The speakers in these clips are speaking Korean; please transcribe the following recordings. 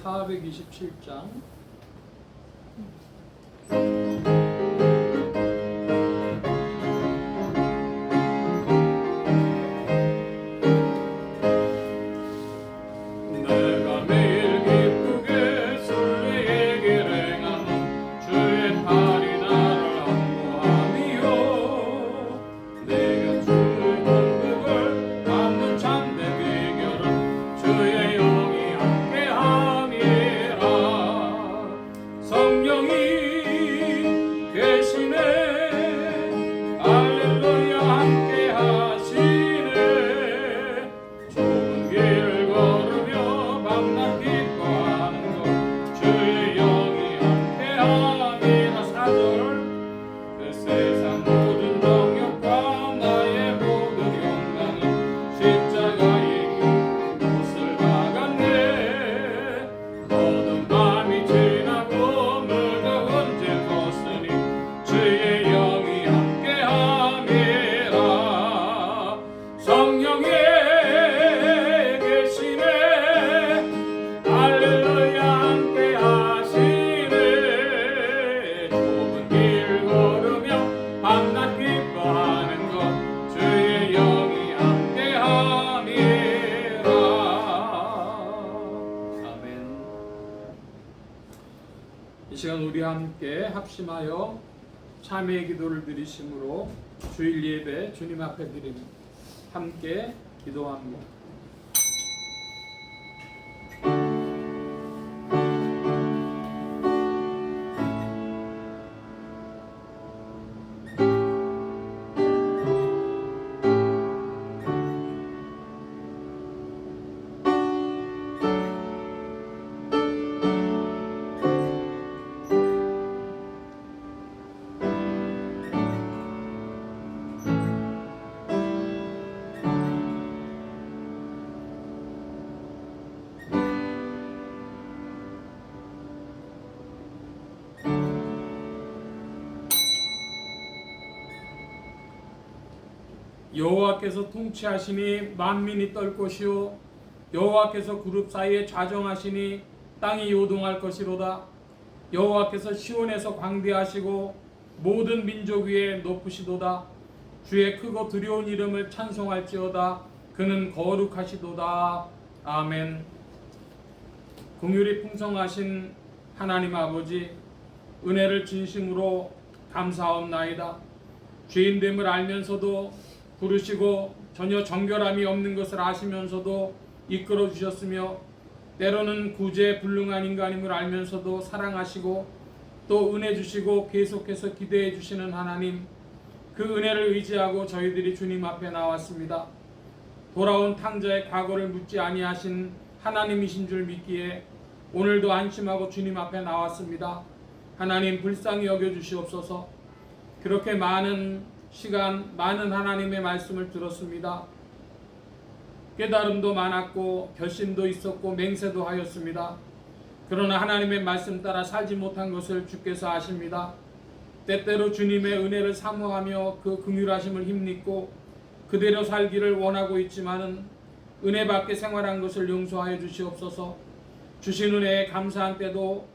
427장 이 시간 우리 함께 합심하여 참회의 기도를 드리심으로 주일 예배 주님 앞에 드립니다. 함께 기도합니다. 여호와께서 통치하시니 만민이 떨 것이요 여호와께서 그룹 사이에 좌정하시니 땅이 요동할 것이로다. 여호와께서 시온에서 광대하시고 모든 민족 위에 높으시도다. 주의 크고 두려운 이름을 찬송할지어다. 그는 거룩하시도다. 아멘. 긍휼이 풍성하신 하나님 아버지, 은혜를 진심으로 감사하옵나이다. 죄인됨을 알면서도 부르시고 전혀 정결함이 없는 것을 아시면서도 이끌어 주셨으며, 때로는 구제에 불능한 인간임을 알면서도 사랑하시고 또 은혜 주시고 계속해서 기대해 주시는 하나님, 그 은혜를 의지하고 저희들이 주님 앞에 나왔습니다. 돌아온 탕자의 과거를 묻지 아니하신 하나님이신 줄 믿기에 오늘도 안심하고 주님 앞에 나왔습니다. 하나님, 불쌍히 여겨 주시옵소서. 그렇게 많은 시간 많은 하나님의 말씀을 들었습니다. 깨달음도 많았고 결심도 있었고 맹세도 하였습니다. 그러나 하나님의 말씀 따라 살지 못한 것을 주께서 아십니다. 때때로 주님의 은혜를 사모하며 그 긍휼하심을 힘입고 그대로 살기를 원하고 있지만은 은혜 받게 생활한 것을 용서하여 주시옵소서. 주신 은혜에 감사한 때도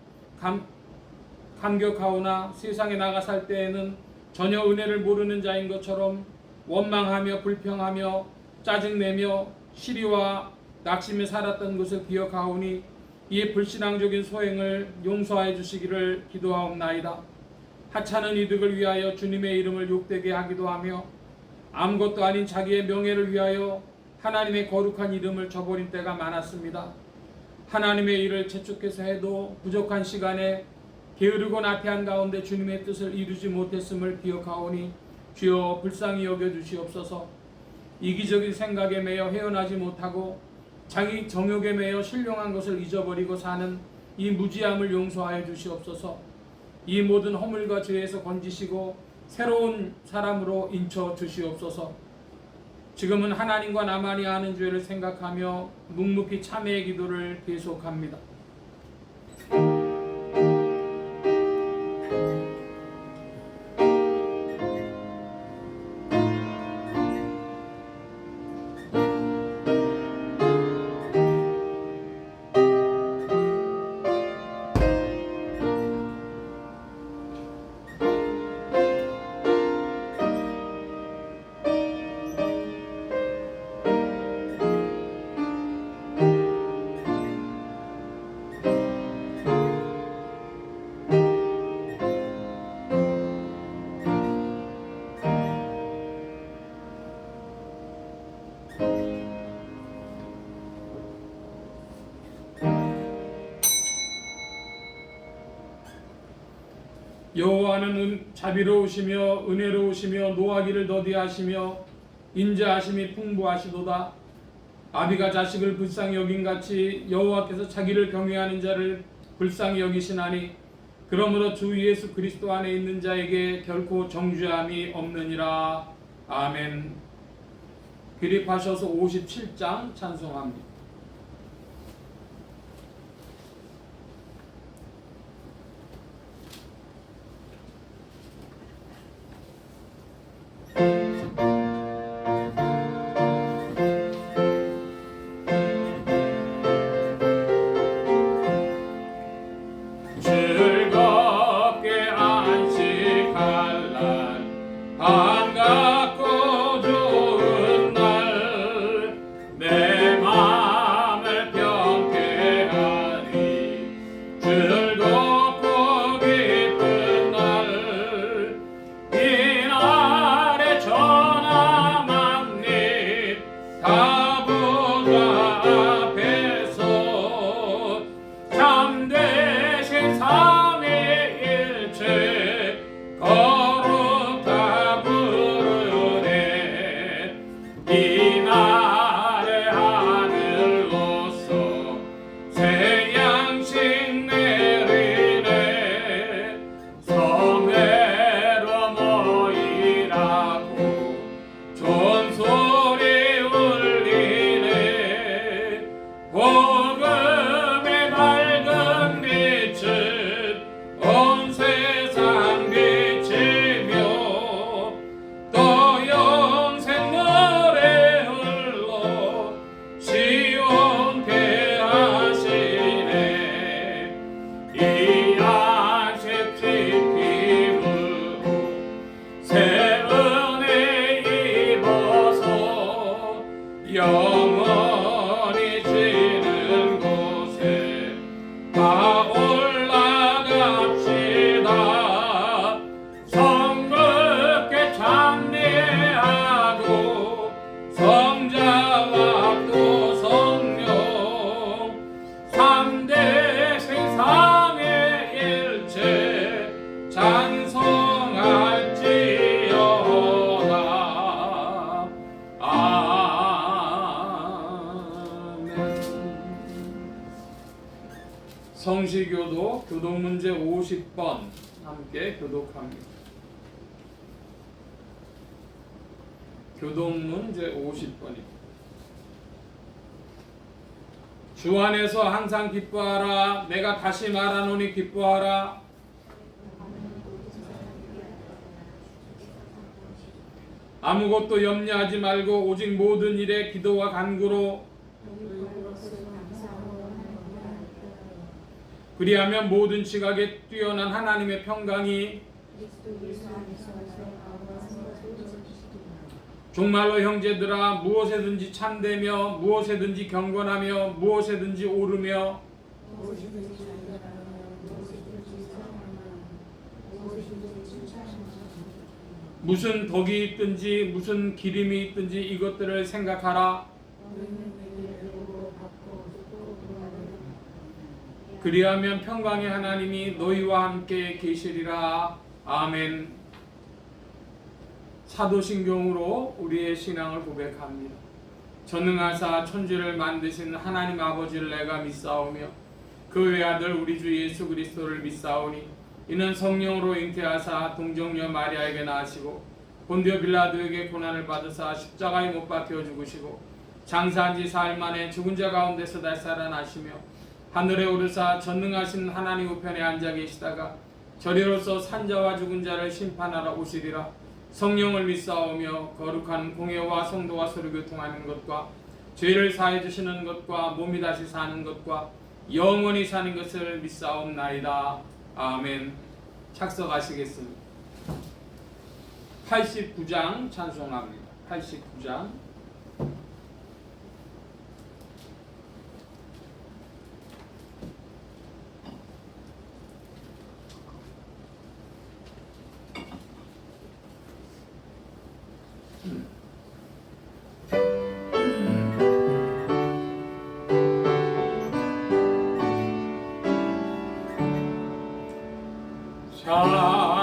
감격하오나 세상에 나가 살 때에는 전혀 은혜를 모르는 자인 것처럼 원망하며 불평하며 짜증내며 시리와 낙심에 살았던 것을 기억하오니 이에 불신앙적인 소행을 용서하여 주시기를 기도하옵나이다. 하찮은 이득을 위하여 주님의 이름을 욕되게 하기도 하며 아무것도 아닌 자기의 명예를 위하여 하나님의 거룩한 이름을 저버린 때가 많았습니다. 하나님의 일을 재촉해서 해도 부족한 시간에 게으르고 나태한 가운데 주님의 뜻을 이루지 못했음을 기억하오니 주여 불쌍히 여겨 주시옵소서. 이기적인 생각에 매여 헤어나지 못하고 자기 정욕에 매여 신령한 것을 잊어버리고 사는 이 무지함을 용서하여 주시옵소서. 이 모든 허물과 죄에서 건지시고 새로운 사람으로 인쳐 주시옵소서. 지금은 하나님과 나만이 아는 죄를 생각하며 묵묵히 참회의 기도를 계속합니다. 여호와는 자비로우시며 은혜로우시며 노하기를 더디하시며 인자하심이 풍부하시도다. 아비가 자식을 불쌍히 여김같이 여호와께서 자기를 경외하는 자를 불쌍히 여기시나니 그러므로 주 예수 그리스도 안에 있는 자에게 결코 정죄함이 없느니라. 아멘. 기립하셔서 57장 찬송합니다. 즐겁게 안식할 날 반갑고 좋은 날 내 맘을 평쾌하니 즐겁고 기쁜 날 이 날에 전하 만립 다보좌 앞에서 참되신 삼위일체 거룩다 부르네. 이 날에 하늘로서 새 양식 내리네. 성회로 모이라고 존소리 울리네. 복음의 밝은 빛은 온 세상 비치며 또 영생 노래 흘러 시온케 하시네. 이 안식 지킴으로 새 은혜 입어서 영원히 지는 곳에 다 올라갑시다. 성급게 찬미하고 성자와 또 성령 삼대 생삼위일체 찬송할지어다. 아멘. 성시교도 교독문제 50번 함께 교독합니다. 교독문제 50번입니다. 주 안에서 항상 기뻐하라. 내가 다시 말하노니 기뻐하라. 아무것도 염려하지 말고 오직 모든 일에 기도와 간구로 그리하면 모든 지각에 뛰어난 하나님의 평강이 정말로 형제들아 무엇에든지 참되며 무엇에든지 경건하며 무엇에든지 오르며 무슨 덕이 있든지 무슨 기림이 있든지 이것들을 생각하라. 그리하면 평강의 하나님이 너희와 함께 계시리라. 아멘. 사도신경으로 우리의 신앙을 고백합니다. 전능하사 천지를 만드신 하나님 아버지를 내가 믿사오며 그 외아들 우리 주 예수 그리스도를 믿사오니 이는 성령으로 잉태하사 동정녀 마리아에게 낳으시고 본디오 빌라도에게 고난을 받으사 십자가에 못 박혀 죽으시고 장사한 지 사흘 만에 죽은 자 가운데서 다시 살아나시며 하늘에 오르사 전능하신 하나님 우편에 앉아 계시다가 저리로서 산자와 죽은 자를 심판하러 오시리라. 성령을 믿사오며 거룩한 공회와 성도와 서로 교통하는 것과 죄를 사해 주시는 것과 몸이 다시 사는 것과 영원히 사는 것을 믿사옵나이다. 아멘. 착석하시겠습니다. 89장 찬송합니다. 89장. 자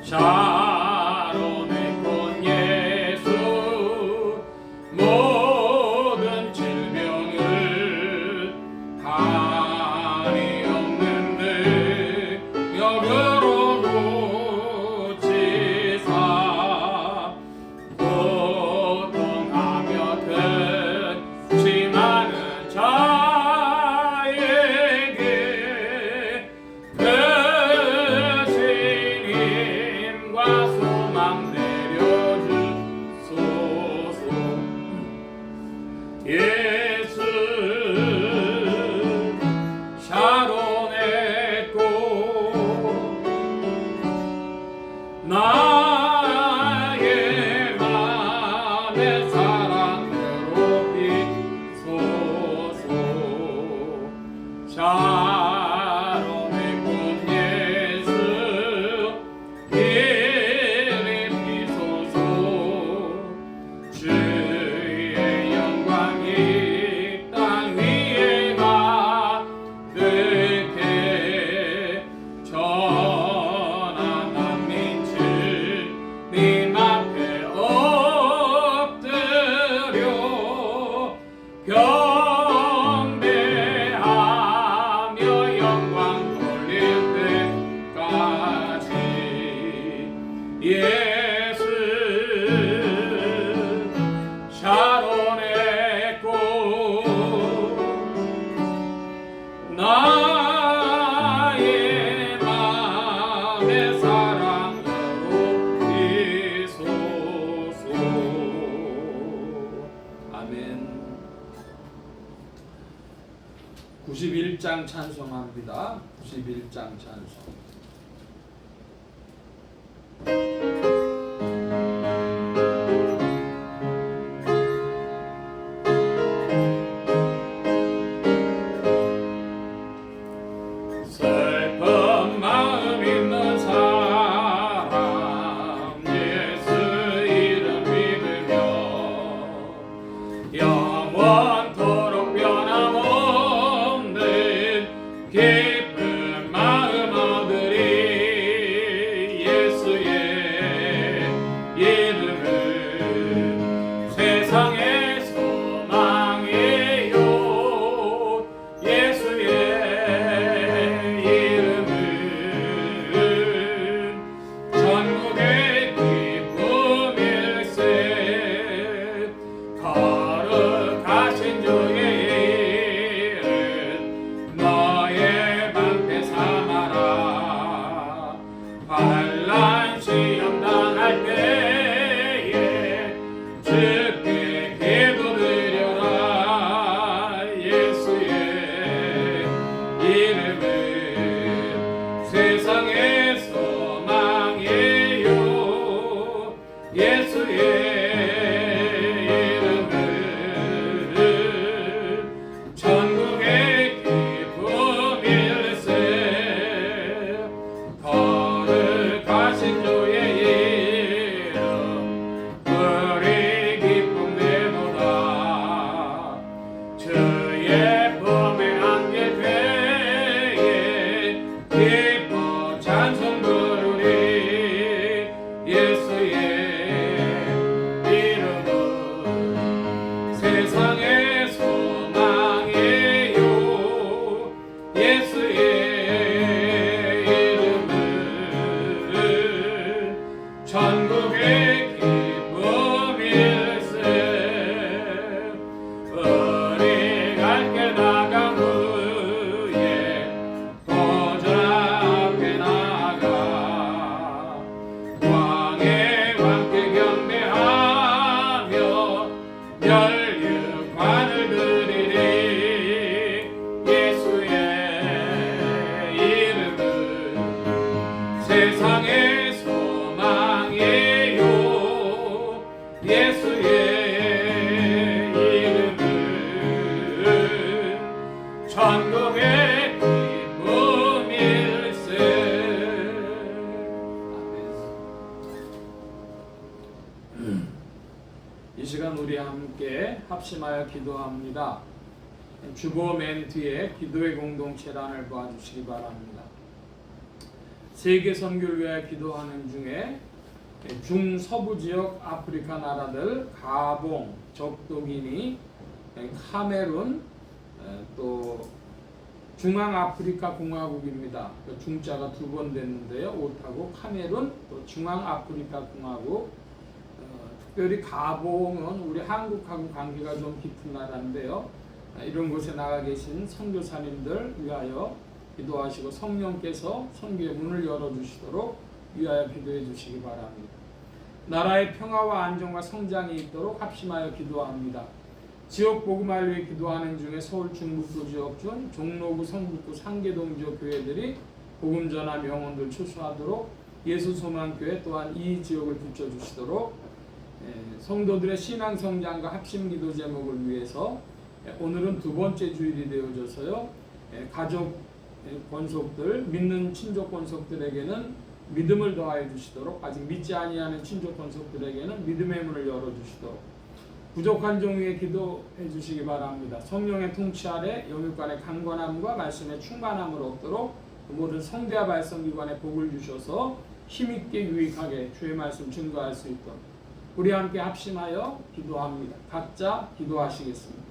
샤론의 꽃 예수 모든 질병을 한이 없는 능력으로 고치사 고통하며 근심하는 자에게 크신 힘과 소망 내려주소서. 예수 샤론의 꽃 나의 맘의 사랑으로 비소서. 샤론의 꽃 예수 이리 비소서. 주의 영광이 땅 위에 가득해 전한 만민 주님 앞에 엎드려 경배하며 영광 돌릴 때까지. 예수 샤론의 꽃 나의 맘의 사랑으로 비소서. 아멘. 91장 찬송합니다. 91장 찬송. 슬픈 마음 있는 사람 예수 이름 믿으며 영원토록 변함없는 기쁜 마음 얻으리. 예수의 이름은 세상의 소망이요. 예수의 전국의 기쁨일세. 거룩하신 주의 이름 너의 방패 삼아라. 환난 시험 당할 때에 주께 기도드려라. 예수의 이름은 세상의 소망이요. 예수의 이름은 전국의 기쁨일세. 거룩하신 주의 이름 우리 기쁨 되도다. 주의 품에 안길 때에 기뻐 찬송 부르리. 예수의 이름은 세상의 소망이요. 예수의 이름은 전국의 기쁨일세. 우리 갈게 나간 후에 보좌 앞에 나가 왕의 왕께 경배하며 멸류관을 드리리. 예수의 이름은 세상의 소망이요. 예수의 이름은 전국의 기쁨일세. 이 시간 우리 함께 합심하여 기도합니다. 주보 맨 뒤에 기도의 공동체란을 봐주시기 바랍니다. 세계 선교를 위하여 기도하는 중에 중서부 지역 아프리카 나라들 가봉, 적도기니, 카메룬, 또 중앙아프리카 공화국입니다. 중자가 2번 됐는데요. 오타고 카메룬, 또 중앙아프리카 공화국. 특별히 가봉은 우리 한국하고 관계가 좀 깊은 나라인데요. 이런 곳에 나가 계신 선교사님들 위하여 기도하시고 성령께서 선교의 문을 열어주시도록 위하여 기도해 주시기 바랍니다. 나라의 평화와 안정과 성장이 있도록 합심하여 기도합니다. 지역 복음화를 위해 기도하는 중에 서울 중북부 지역 중 종로구, 성북구, 상계동 지역 교회들이 복음 전화 명언들 추수하도록 예수소망교회 또한 이 지역을 붙여주시도록 성도들의 신앙 성장과 합심 기도 제목을 위해서 오늘은 2번째 주일이 되어져서요. 가족 권속들, 믿는 친족 권속들에게는 믿음을 더하여 주시도록, 아직 믿지 아니하는 친족 권속들에게는 믿음의 문을 열어주시도록 부족한 종 위에 기도해 주시기 바랍니다. 성령의 통치 아래 영육간의 강건함과 말씀의 충만함을 얻도록 모든 성대와 발성기관에 복을 주셔서 힘있게 유익하게 주의 말씀 증거할 수 있도록 우리 함께 합심하여 기도합니다. 각자 기도하시겠습니다.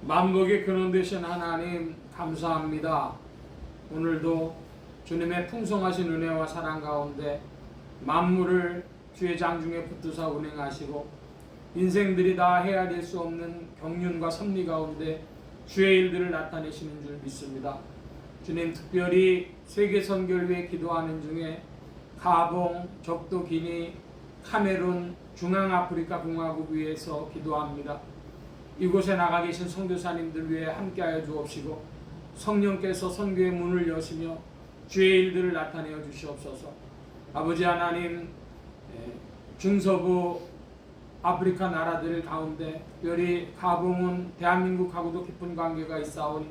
만복의 근원 되신 하나님 감사합니다. 오늘도 주님의 풍성하신 은혜와 사랑 가운데 만물을 주의 장중에 붙드사 운행하시고 인생들이 다 헤아릴 수 없는 경륜과 섭리 가운데 주의 일들을 나타내시는 줄 믿습니다. 주님, 특별히 세계 선교를 위해 기도하는 중에 가봉, 적도 기니, 카메룬, 중앙아프리카 공화국 위해서 기도합니다. 이곳에 나가 계신 선교사님들 위해 함께하여 주옵시고 성령께서 선교의 문을 여시며 주의 일들을 나타내어 주시옵소서. 아버지 하나님, 중서부 아프리카 나라들 가운데 특별히 가봉은 대한민국하고도 깊은 관계가 있사오니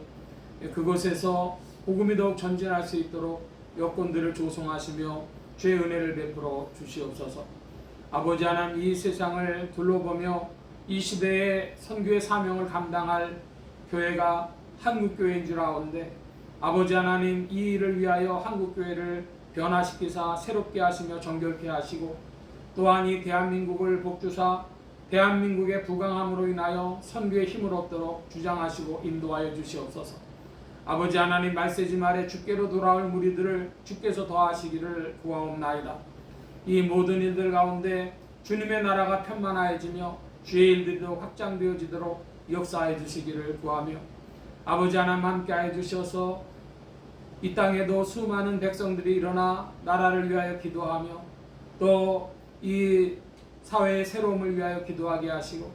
그곳에서 복음이 더욱 전진할 수 있도록 여건들을 조성하시며 주의 은혜를 베풀어 주시옵소서. 아버지 하나님, 이 세상을 둘러보며 이 시대의 선교의 사명을 감당할 교회가 한국교회인 줄 아오는데 아버지 하나님, 이 일을 위하여 한국교회를 변화시키사 새롭게 하시며 정결케 하시고 또한 이 대한민국을 복주사 대한민국의 부강함으로 인하여 선교의 힘을 얻도록 주장하시고 인도하여 주시옵소서. 아버지 하나님, 말세지 말에 주께로 돌아올 무리들을 주께서 더하시기를 구하옵나이다. 이 모든 일들 가운데 주님의 나라가 편만하여지며 주의 일들도 확장되어지도록 역사해 주시기를 구하며, 아버지 하나님 함께하여 주셔서 이 땅에도 수많은 백성들이 일어나 나라를 위하여 기도하며 또 이 사회의 새로움을 위하여 기도하게 하시고,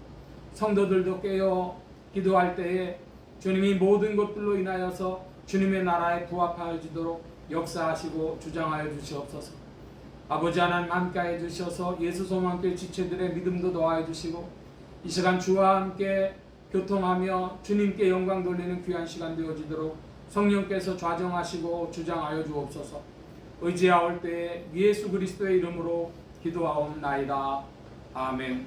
성도들도 깨어 기도할 때에 주님이 모든 것들로 인하여서 주님의 나라에 부합하여지도록 역사하시고 주장하여 주시옵소서. 아버지 하나님 함께하여 주셔서 예수 소망교회 지체들의 믿음도 더하여 주시고, 이 시간 주와 함께 교통하며 주님께 영광 돌리는 귀한 시간 되어지도록 성령께서 좌정하시고 주장하여 주옵소서. 의지하올 때에 예수 그리스도의 이름으로 기도하옵나이다. 아멘.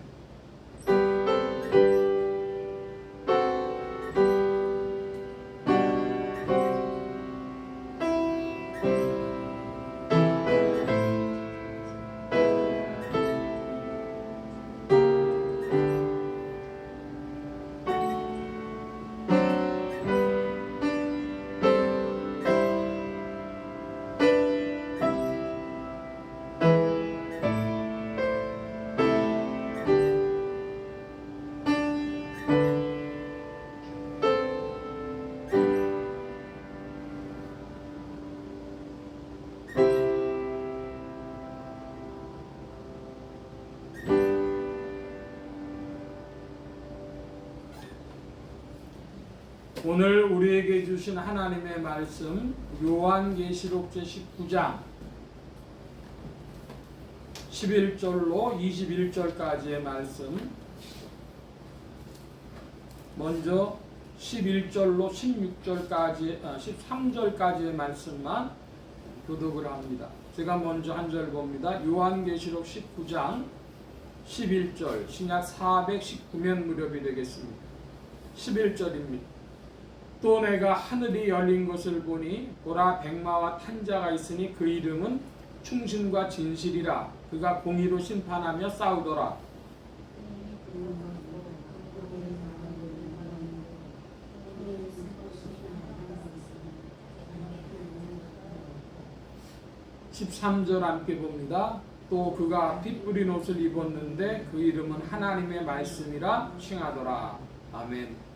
오늘 우리에게 주신 하나님의 말씀, 요한계시록 제19장 11절로 21절까지의 말씀. 먼저 11절로 16절까지 13절까지의 말씀만 교독을 합니다. 제가 먼저 한 절 봅니다. 요한계시록 19장 11절, 신약 419면 무렵이 되겠습니다. 11절입니다. 또 내가 하늘이 열린 것을 보니 보라, 백마와 탄 자가 있으니 그 이름은 충신과 진실이라. 그가 공의로 심판하며 싸우더라. (13절) 함께 봅니다. 또 그가 피 뿌린 옷을 입었는데 그 이름은 하나님의 말씀이라 칭하더라. 아멘.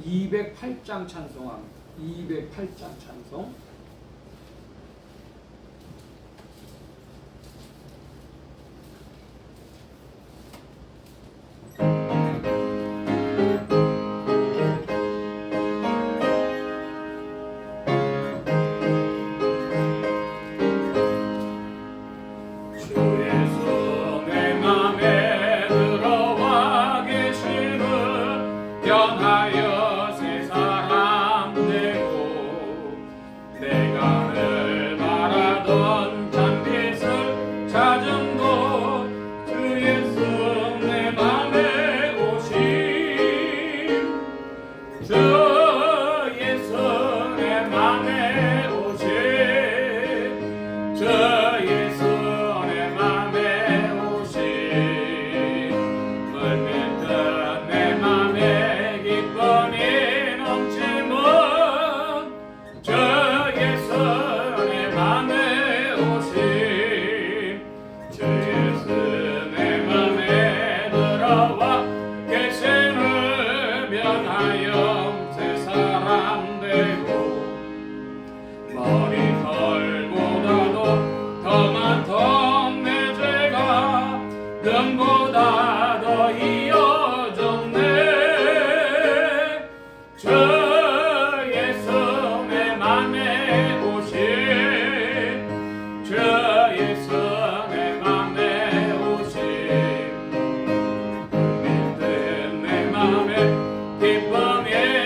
208장 찬송합니다. 208장 찬송. 기쁨이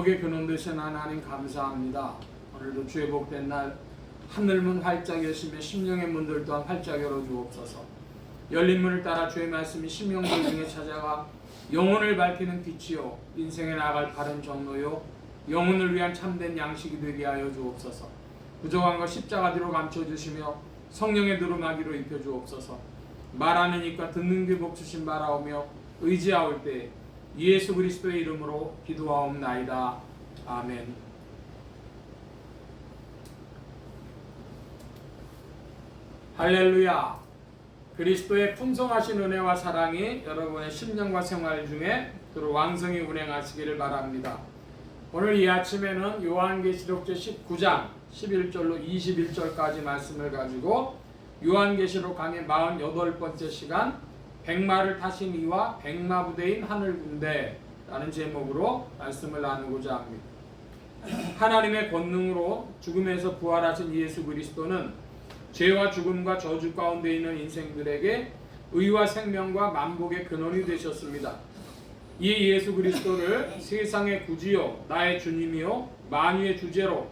만복의 근원 되신 하나님 감사합니다. 오늘도 주의 복된 날 하늘문 활짝 여시며 심령의 문들 또한 활짝 열어주옵소서. 열린 문을 따라 주의 말씀이 심령들 중에 찾아가 영혼을 밝히는 빛이요 인생에 나아갈 바른 정로요 영혼을 위한 참된 양식이 되게 하여 주옵소서. 부정한 것 십자가 뒤로 감춰주시며 성령의 두루마기로 입혀주옵소서. 말하는 입과 듣는 귀 복주신 바라오며 의지하올 때 예수 그리스도의 이름으로 기도하옵나이다. 아멘. 할렐루야. 그리스도의 풍성하신 은혜와 사랑이 여러분의 심령과 생활 중에 두루 왕성히 운행하시기를 바랍니다. 오늘 이 아침에는 요한계시록 제19장 11절로 21절까지 말씀을 가지고 요한계시록 강의 48번째 시간 백마를 타신 이와 백마 부대인 하늘군대라는 제목으로 말씀을 나누고자 합니다. 하나님의 권능으로 죽음에서 부활하신 예수 그리스도는 죄와 죽음과 저주 가운데 있는 인생들에게 의와 생명과 만복의 근원이 되셨습니다. 이 예수 그리스도를 세상의 구주요 나의 주님이요 만유의 주제로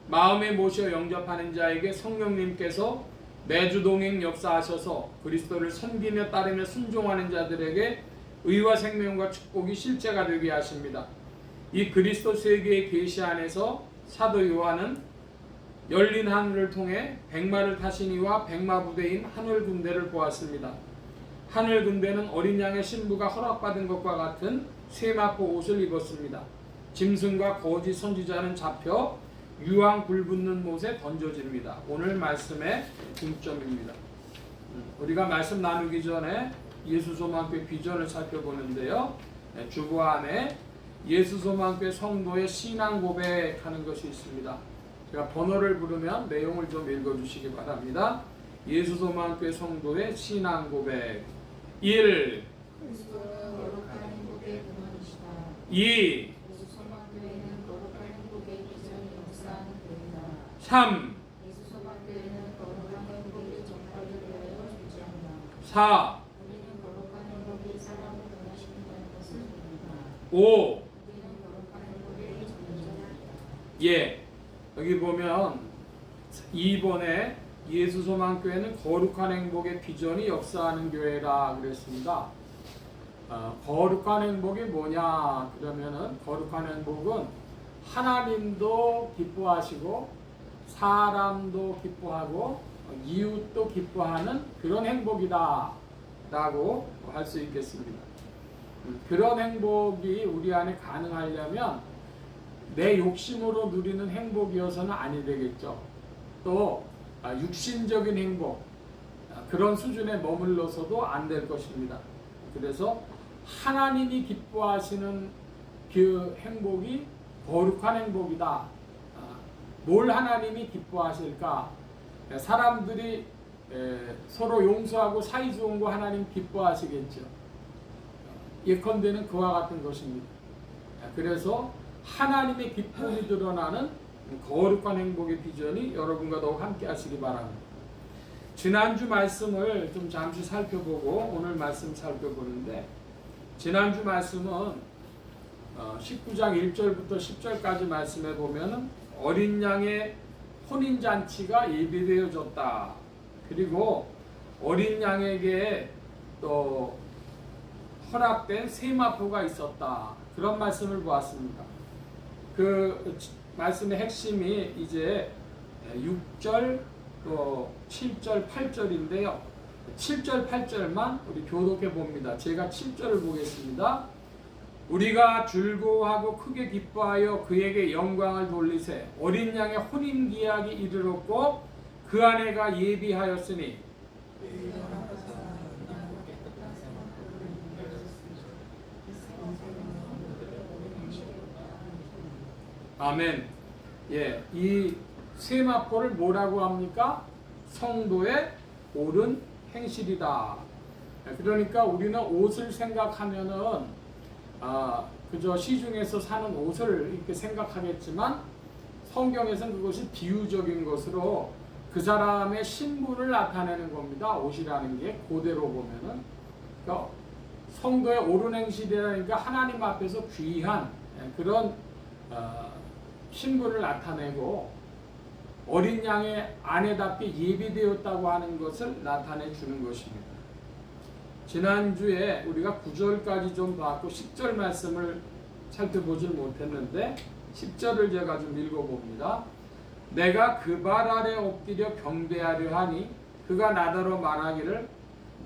마음에 모셔 영접하는 자에게 성령님께서 매주 동행 역사하셔서 그리스도를 섬기며 따르며 순종하는 자들에게 의와 생명과 축복이 실제가 되게 하십니다. 이 그리스도 세계의 계시 안에서 사도 요한은 열린 하늘을 통해 백마를 타신 이와 백마 부대인 하늘 군대를 보았습니다. 하늘 군대는 어린 양의 신부가 허락받은 것과 같은 세마포 옷을 입었습니다. 짐승과 거짓 선지자는 잡혀 유황 불붙는 못에 던져집니다. 오늘 말씀의 중점입니다. 우리가 말씀 나누기 전에 예수소망교회 비전을 살펴보는데요. 주보 안에 예수소망교회 성도의 신앙 고백하는 것이 있습니다. 제가 번호를 부르면 내용을 좀 읽어주시기 바랍니다. 예수소망교회 성도의 신앙 고백 1. 2. 3. 4. 5. 예, 여기 보면 2번에 예수소망교회는 거룩한 행복의 비전이 역사하는 교회라 그랬습니다. 거룩한 행복이 뭐냐 그러면은 거룩한 행복은 하나님도 기뻐하시고 사람도 기뻐하고 이웃도 기뻐하는 그런 행복이다 라고 할 수 있겠습니다. 그런 행복이 우리 안에 가능하려면 내 욕심으로 누리는 행복이어서는 아니 되겠죠. 또 육신적인 행복 그런 수준에 머물러서도 안 될 것입니다. 그래서 하나님이 기뻐하시는 그 행복이 거룩한 행복이다. 뭘 하나님이 기뻐하실까? 사람들이 서로 용서하고 사이 좋은 거 하나님 기뻐하시겠죠. 예컨대는 그와 같은 것입니다. 그래서 하나님의 기쁨이 드러나는 거룩한 행복의 비전이 여러분과 더욱 함께 하시기 바랍니다. 지난주 말씀을 좀 잠시 살펴보고 오늘 말씀 살펴보는데 지난주 말씀은 19장 1절부터 10절까지 말씀해 보면은 어린 양의 혼인잔치가 예비되어졌다. 그리고 어린 양에게 또 허락된 세마포가 있었다. 그런 말씀을 보았습니다. 그 말씀의 핵심이 이제 6절, 또 7절, 8절인데요. 7절, 8절만 우리 교독해 봅니다. 제가 7절을 보겠습니다. 우리가 즐거워하고 크게 기뻐하여 그에게 영광을 돌리세. 어린 양의 혼인 기약이 이르렀고 그 아내가 예비하였으니 아멘. 예, 이 세마포를 뭐라고 합니까? 성도의 옳은 행실이다. 그러니까 우리는 옷을 생각하면은 그저 시중에서 사는 옷을 이렇게 생각하겠지만 성경에서는 그것이 비유적인 것으로 그 사람의 신분을 나타내는 겁니다. 옷이라는 게 그대로 보면은 그러니까 성도의 옳은 행실이라니까 하나님 앞에서 귀한 그런 신분을 나타내고 어린 양의 아내답게 예비되었다고 하는 것을 나타내 주는 것입니다. 지난주에 우리가 9절까지 좀 봤고 10절 말씀을 살펴보질 못했는데 10절을 제가 좀 읽어봅니다. 내가 그 발 아래 엎드려 경배하려 하니 그가 나더러 말하기를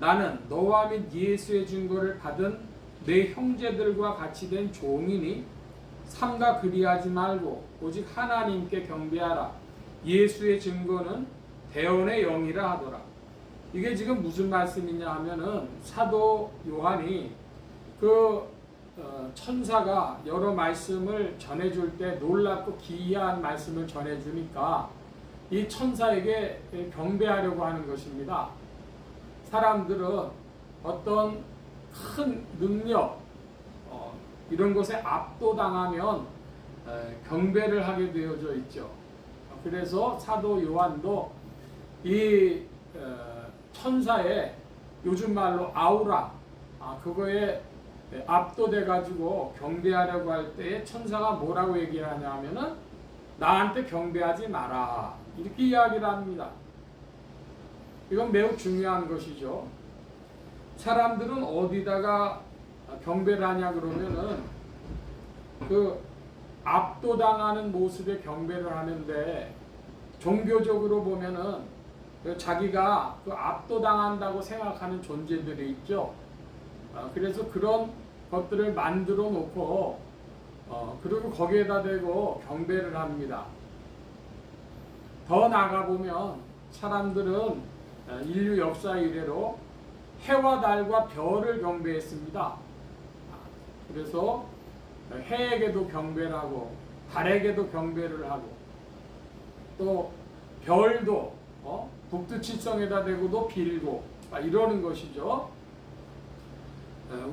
나는 너와 및 예수의 증거를 받은 내 형제들과 같이 된 종이니 삼가 그리하지 말고 오직 하나님께 경배하라. 예수의 증거는 대언의 영이라 하더라. 이게 지금 무슨 말씀이냐 하면은 사도 요한이 천사가 여러 말씀을 전해줄 때 놀랍고 기이한 말씀을 전해주니까 이 천사에게 경배하려고 하는 것입니다. 사람들은 어떤 큰 능력 이런 것에 압도당하면 경배를 하게 되어져 있죠. 그래서 사도 요한도 이 천사의 요즘 말로 아우라 그거에 압도돼 가지고 경배하려고 할 때에 천사가 뭐라고 얘기하냐 하면은 나한테 경배하지 마라 이렇게 이야기를 합니다. 이건 매우 중요한 것이죠. 사람들은 어디다가 경배를 하냐 그러면은 그 압도당하는 모습의 경배를 하는데 종교적으로 보면은 자기가 그 압도당한다고 생각하는 존재들이 있죠. 그래서 그런 것들을 만들어 놓고 그리고 거기에다 대고 경배를 합니다. 더 나아가 보면 사람들은 인류 역사 이래로 해와 달과 별을 경배했습니다. 그래서 해에게도 경배를 하고 달에게도 경배를 하고 또 별도 북두칠성에다 대고도 빌고 이러는 것이죠.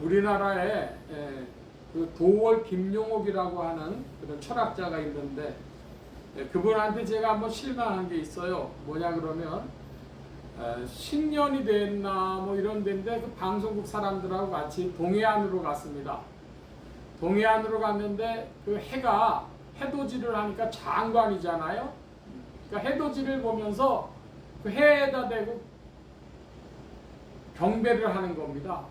우리나라에 그 도월 김용옥이라고 하는 그런 철학자가 있는데 그분한테 제가 한번 실망한 게 있어요. 뭐냐 그러면 10년이 됐나 뭐 이런 데인데 그 방송국 사람들하고 같이 동해안으로 갔습니다. 동해안으로 갔는데 그 해가 해돋이를 하니까 장관이잖아요. 그러니까 해돋이를 보면서 그 해에다 대고 경배를 하는 겁니다.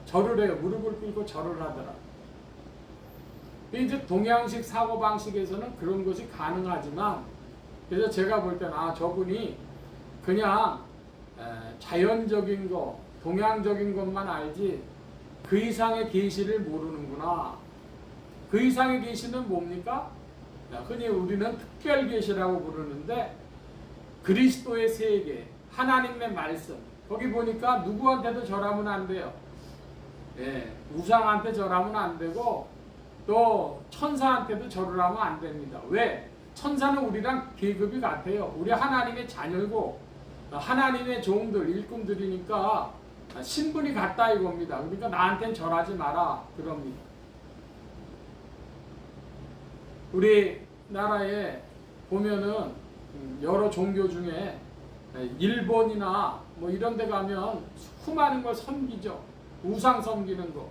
절을 해요. 무릎을 꿇고 절을 하더라. 이제 동양식 사고방식에서는 그런 것이 가능하지만 그래서 제가 볼 때는 저분이 그냥 자연적인 거, 동양적인 것만 알지 그 이상의 계시를 모르는구나. 그 이상의 계시는 뭡니까? 흔히 우리는 특별 계시라고 부르는데 그리스도의 세계, 하나님의 말씀 거기 보니까 누구한테도 절하면 안 돼요. 우상한테 절하면 안 되고 또 천사한테도 절을 하면 안 됩니다. 왜? 천사는 우리랑 계급이 같아요. 우리 하나님의 자녀고 하나님의 종들, 일꾼들이니까 신분이 같다 이겁니다. 그러니까 나한테는 절하지 마라 그럽니다. 우리나라에 보면은 여러 종교 중에 일본이나 뭐 이런 데 가면 수많은 걸 섬기죠. 우상 섬기는 거.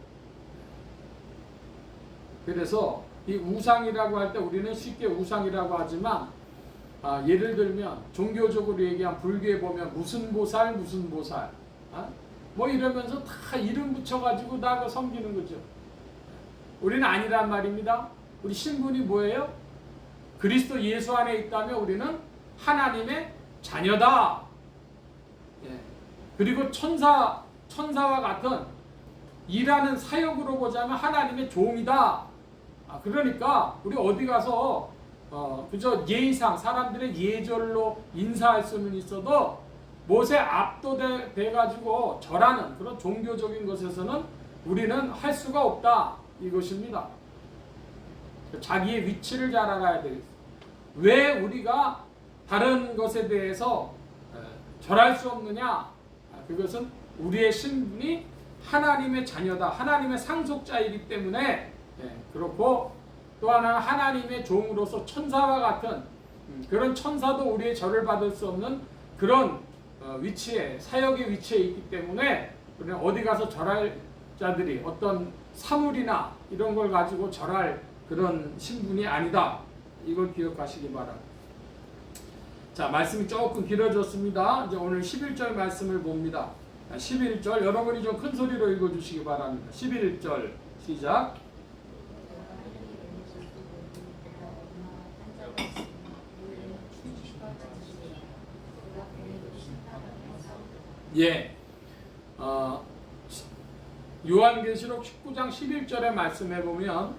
그래서 이 우상이라고 할 때 우리는 쉽게 우상이라고 하지만 예를 들면 종교적으로 얘기한 불교에 보면 무슨 보살 뭐 이러면서 다 이름 붙여가지고 다 섬기는 거죠. 우리는 아니란 말입니다. 우리 신분이 뭐예요? 그리스도 예수 안에 있다면 우리는 하나님의 자녀다. 그리고 천사와 같은 일하는 사역으로 보자면 하나님의 종이다. 그러니까 우리 어디 가서 그저 예의상 사람들의 예절로 인사할 수는 있어도 못에 압도돼 가지고 절하는 그런 종교적인 것에서는 우리는 할 수가 없다 이것입니다. 자기의 위치를 잘 알아야 되겠어요. 왜 우리가 다른 것에 대해서 절할 수 없느냐? 그것은 우리의 신분이 하나님의 자녀다, 하나님의 상속자이기 때문에 그렇고 또 하나는 하나님의 종으로서 천사와 같은 그런 천사도 우리의 절을 받을 수 없는 그런 위치에 사역의 위치에 있기 때문에 우리는 어디 가서 절할 자들이 어떤 사물이나 이런 걸 가지고 절할 그런 신분이 아니다. 이걸 기억하시기 바랍니다. 자, 말씀이 조금 길어졌습니다. 이제 오늘 11절 말씀을 봅니다. 11절 여러분이 좀 큰 소리로 읽어주시기 바랍니다. 11절 시작. 예, 요한계시록 19장 11절의 말씀에 보면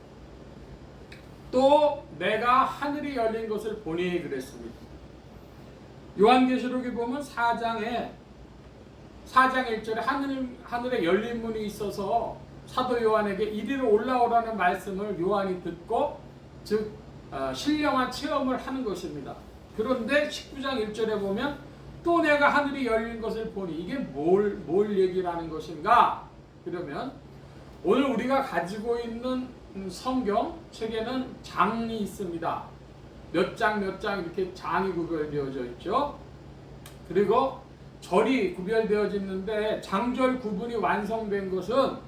또 내가 하늘이 열린 것을 보니 그랬습니다. 요한계시록에 보면 4장 1절에 하늘에 열린 문이 있어서 사도 요한에게 이리로 올라오라는 말씀을 요한이 듣고 즉 신령한 체험을 하는 것입니다. 그런데 19장 1절에 보면 또 내가 하늘이 열린 것을 보니 이게 뭘 얘기를 하는 것인가? 그러면 오늘 우리가 가지고 있는 성경 책에는 장이 있습니다. 몇 장 이렇게 장이 구별되어져 있죠. 그리고 절이 구별되어져 있는데 장절 구분이 완성된 것은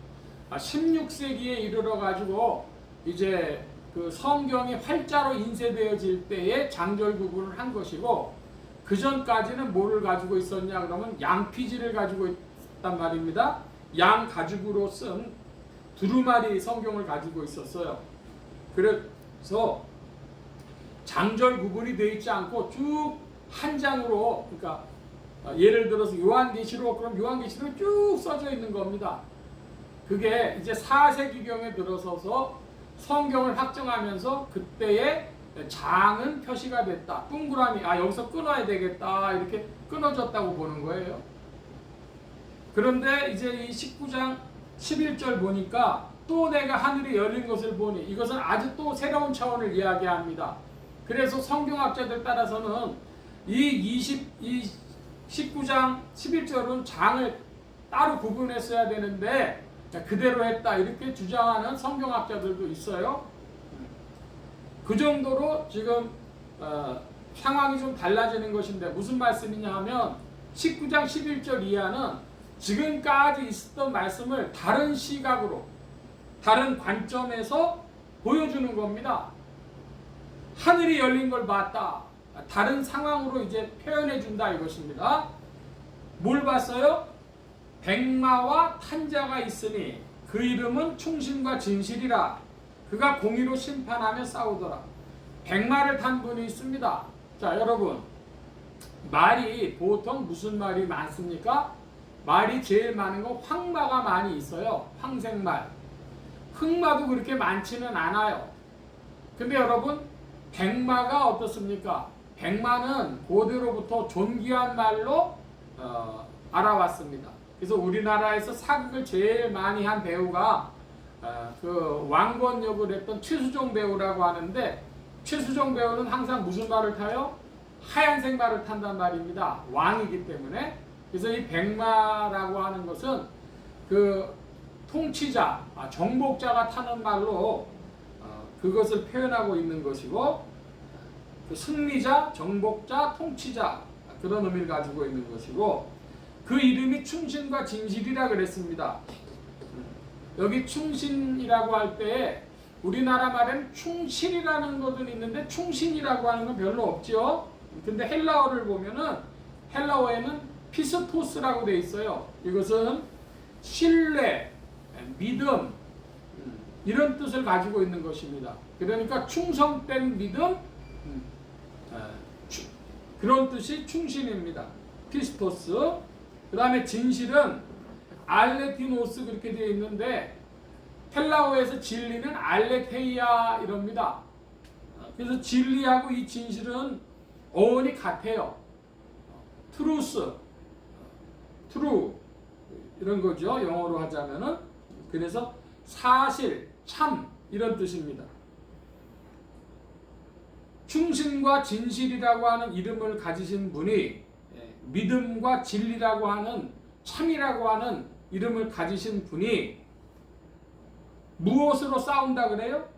16세기에 이르러 가지고 이제 그 성경이 활자로 인쇄되어질 때에 장절 구분을 한 것이고 그 전까지는 뭐를 가지고 있었냐 그러면 양피지를 가지고 있단 말입니다. 양 가죽으로 쓴 두루마리 성경을 가지고 있었어요. 그래서 장절 구분이 되어 있지 않고 쭉 한 장으로, 그러니까 예를 들어서 요한계시록, 그럼 요한계시록이 쭉 써져 있는 겁니다. 그게 이제 4세기경에 들어서서 성경을 확정하면서 그때의 장은 표시가 됐다. 동그라미, 여기서 끊어야 되겠다. 이렇게 끊어졌다고 보는 거예요. 그런데 이제 이 19장 11절 보니까 또 내가 하늘이 열린 것을 보니 이것은 아주 또 새로운 차원을 이야기합니다. 그래서 성경학자들 따라서는 이 19장 11절은 장을 따로 구분했어야 되는데 그대로 했다 이렇게 주장하는 성경학자들도 있어요. 그 정도로 지금 상황이 좀 달라지는 것인데 무슨 말씀이냐 하면 19장 11절 이하는 지금까지 있었던 말씀을 다른 시각으로 다른 관점에서 보여주는 겁니다. 하늘이 열린 걸 봤다. 다른 상황으로 이제 표현해 준다 이것입니다. 뭘 봤어요? 백마와 탄자가 있으니 그 이름은 충신과 진실이라. 그가 공의로 심판하며 싸우더라. 백마를 탄 분이 있습니다. 자, 여러분, 말이 보통 무슨 말이 많습니까? 말이 제일 많은 건 황마가 많이 있어요. 황색말. 흑마도 그렇게 많지는 않아요. 근데 여러분, 백마가 어떻습니까? 백마는 고대로부터 존귀한 말로 알아왔습니다. 그래서 우리나라에서 사극을 제일 많이 한 배우가 그 왕건 역을 했던 최수종 배우라고 하는데, 최수종 배우는 항상 무슨 말을 타요? 하얀색 말을 탄단 말입니다. 왕이기 때문에. 그래서 이 백마라고 하는 것은 그 통치자, 정복자가 타는 말로 그것을 표현하고 있는 것이고, 그 승리자, 정복자, 통치자 그런 의미를 가지고 있는 것이고, 그 이름이 충신과 진실이라 그랬습니다. 여기 충신이라고 할 때 우리나라 말에는 충실이라는 것은 있는데 충신이라고 하는 건 별로 없죠. 근데 헬라어를 보면은 헬라어에는 피스토스라고 돼 있어요. 이것은 신뢰, 믿음 이런 뜻을 가지고 있는 것입니다. 그러니까 충성된 믿음 그런 뜻이 충신입니다. 피스토스. 그 다음에 진실은 알레티노스 그렇게 되어 있는데 헬라어에서 진리는 알레테이아 이럽니다. 그래서 진리하고 이 진실은 어원이 같아요. 트루스, 트루 이런 거죠. 영어로 하자면은. 그래서 사실, 참 이런 뜻입니다. 충신과 진실이라고 하는 이름을 가지신 분이 믿음과 진리라고 하는 참이라고 하는 이름을 가지신 분이 무엇으로 싸운다 그래요?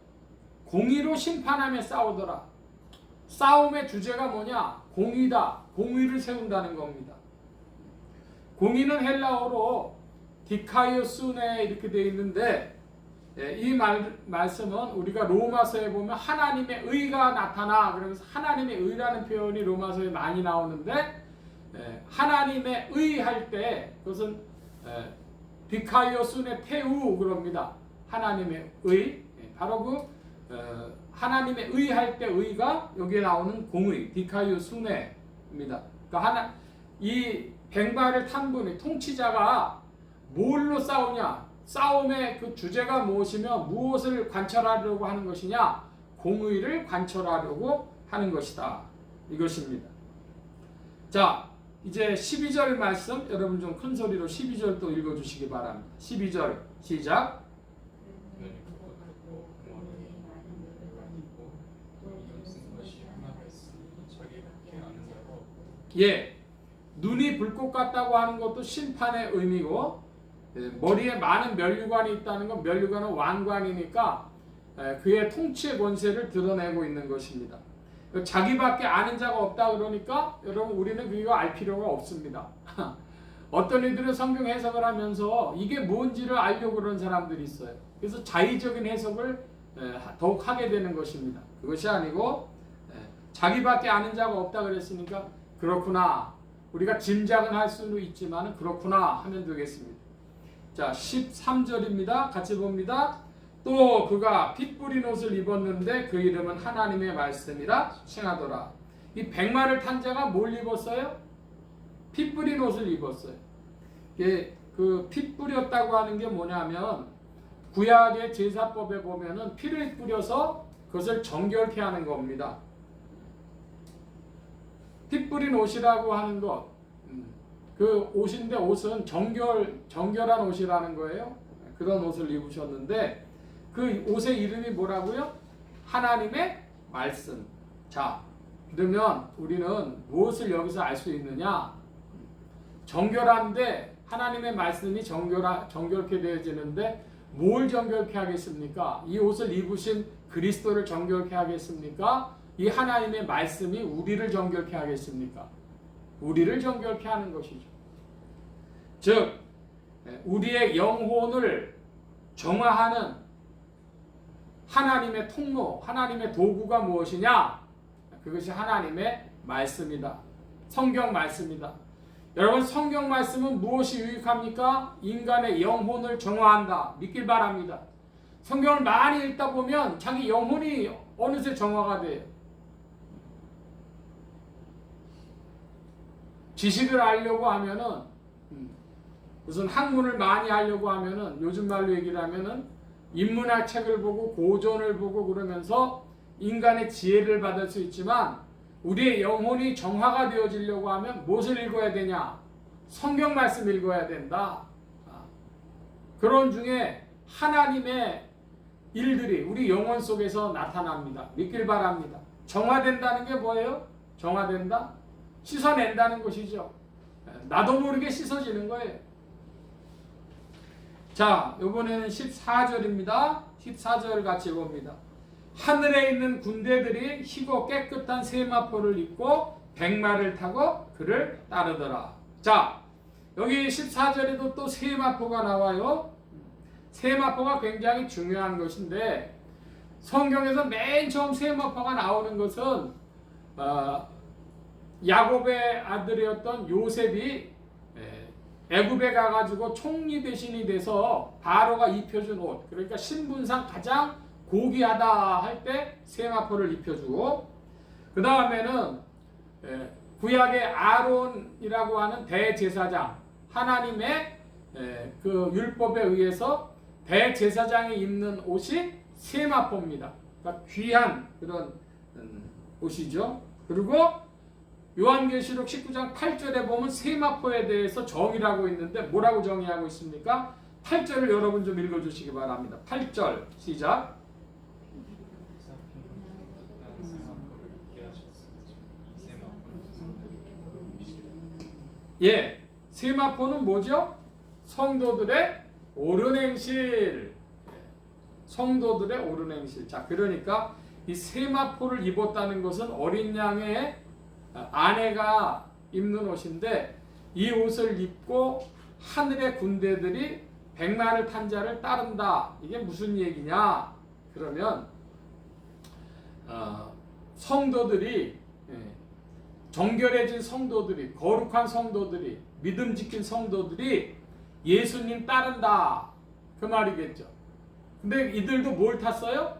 공의로 심판하며 싸우더라. 싸움의 주제가 뭐냐? 공의다. 공의를 세운다는 겁니다. 공의는 헬라어로 디카이오스네 이렇게 되어 있는데 이 말씀은 우리가 로마서에 보면 하나님의 의가 나타나 그러면서 하나님의 의라는 표현이 로마서에 많이 나오는데 하나님의 의 할 때 그것은 디카이오 순의 테우 그럽니다. 하나님의 의 바로 그 하나님의 의 할 때 의가 여기에 나오는 공의 디카이오 순의입니다. 그러니까 이 뱅바를 탄 분이 통치자가 뭘로 싸우냐? 싸움의 그 주제가 무엇이며 무엇을 관철하려고 하는 것이냐? 공의를 관철하려고 하는 것이다. 이것입니다. 자, 이제 12절 말씀 여러분 좀 큰 소리로 12절 또 읽어주시기 바랍니다. 12절 시작. 예, 눈이 불꽃 같다고 하는 것도 심판의 의미고 머리에 많은 면류관이 있다는 건 면류관은 왕관이니까 그의 통치의 권세를 드러내고 있는 것입니다. 자기밖에 아는 자가 없다 그러니까 여러분 우리는 그거 알 필요가 없습니다. 어떤 이들은 성경 해석을 하면서 이게 뭔지를 알려고 그러는 사람들이 있어요. 그래서 자의적인 해석을 더욱 하게 되는 것입니다. 그것이 아니고 자기밖에 아는 자가 없다 그랬으니까 그렇구나. 우리가 짐작은 할 수는 있지만 그렇구나 하면 되겠습니다. 자, 13절입니다. 같이 봅니다. 또 그가 핏 뿌린 옷을 입었는데 그 이름은 하나님의 말씀이라 칭하더라. 이 백마를 탄 자가 뭘 입었어요? 핏 뿌린 옷을 입었어요. 그 핏 뿌렸다고 하는 게 뭐냐면 구약의 제사법에 보면은 피를 뿌려서 그것을 정결케 하는 겁니다. 핏 뿌린 옷이라고 하는 것, 그 옷인데 옷은 정결한 옷이라는 거예요. 그런 옷을 입으셨는데 그 옷의 이름이 뭐라고요? 하나님의 말씀. 자, 그러면 우리는 무엇을 여기서 알 수 있느냐? 정결한데 하나님의 말씀이 정결케 되어지는데 뭘 정결케 하겠습니까? 이 옷을 입으신 그리스도를 정결케 하겠습니까? 이 하나님의 말씀이 우리를 정결케 하겠습니까? 우리를 정결케 하는 것이죠. 즉 우리의 영혼을 정화하는 하나님의 통로, 하나님의 도구가 무엇이냐? 그것이 하나님의 말씀이다. 성경 말씀이다. 여러분 성경 말씀은 무엇이 유익합니까? 인간의 영혼을 정화한다. 믿길 바랍니다. 성경을 많이 읽다 보면 자기 영혼이 어느새 정화가 돼요. 지식을 알려고 하면은 무슨 학문을 많이 하려고 하면은 요즘 말로 얘기를 하면은 인문학 책을 보고 고전을 보고 그러면서 인간의 지혜를 받을 수 있지만 우리의 영혼이 정화가 되어지려고 하면 무엇을 읽어야 되냐? 성경 말씀 읽어야 된다. 그런 중에 하나님의 일들이 우리 영혼 속에서 나타납니다. 믿길 바랍니다. 정화된다는 게 뭐예요? 정화된다? 씻어낸다는 것이죠. 나도 모르게 씻어지는 거예요. 자, 이번에는 14절입니다. 14절 같이 봅니다. 하늘에 있는 군대들이 희고 깨끗한 세마포를 입고 백마를 타고 그를 따르더라. 자, 여기 14절에도 또 세마포가 나와요. 세마포가 굉장히 중요한 것인데 성경에서 맨 처음 세마포가 나오는 것은 야곱의 아들이었던 요셉이 애굽에 가가지고 총리 대신이 돼서 바로가 입혀준 옷, 그러니까 신분상 가장 고귀하다 할 때 세마포를 입혀주고, 그 다음에는 구약의 아론이라고 하는 대제사장, 하나님의 그 율법에 의해서 대제사장이 입는 옷이 세마포입니다. 그러니까 귀한 그런 옷이죠. 그리고 요한계시록 19장 8절에 보면 세마포에 대해서 정의라고 있는데 뭐라고 정의하고 있습니까? 8절을 여러분 좀 읽어주시기 바랍니다. 8절 시작. 예, 세마포는 뭐죠? 성도들의 옳은 행실. 성도들의 옳은 행실. 자, 그러니까 이 세마포를 입었다는 것은 어린 양의 아내가 입는 옷인데 이 옷을 입고 하늘의 군대들이 백마를 탄 자를 따른다. 이게 무슨 얘기냐? 그러면 성도들이 정결해진 성도들이, 거룩한 성도들이, 믿음 지킨 성도들이 예수님 따른다, 그 말이겠죠. 근데 이들도 뭘 탔어요?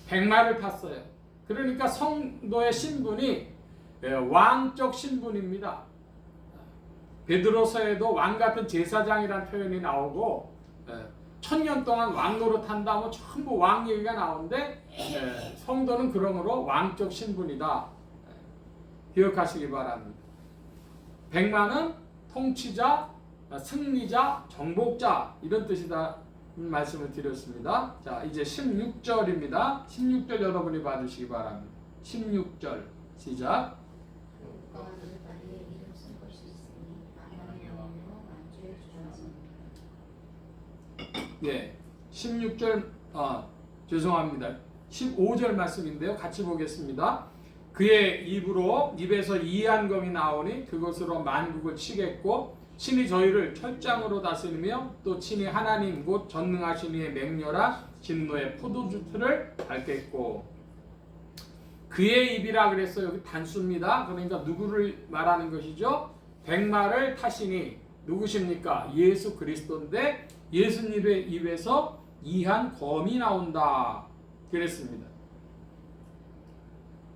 백마를 탔어요. 그러니까 성도의 신분이 왕적 신분입니다. 베드로서에도 왕 같은 제사장이라는 표현이 나오고, 1000년 동안 왕 노릇한다 뭐 전부 왕 얘기가 나오는데, 성도는 그러므로 왕적 신분이다, 기억하시기 바랍니다. 백마는 통치자, 승리자, 정복자, 이런 뜻이다 말씀을 드렸습니다. 자, 이제 16절입니다. 16절 여러분이 봐주시기 바랍니다. 16절 시작. 예, 16절, 죄송합니다. 15절 말씀인데요. 같이 보겠습니다. 그의 입에서 이한 검이 나오니 그것으로 만국을 치겠고, 친히 저희를 철장으로 다스리며 또 친히 하나님 곧 전능하신 이의 맹렬한 진노의 포도주틀을 밟겠고. 그의 입이라 그랬어요. 여기 단수입니다. 그러니까 누구를 말하는 것이죠? 백마를 타시니 누구십니까? 예수 그리스도인데 예수님의 입에서 이한 검이 나온다 그랬습니다.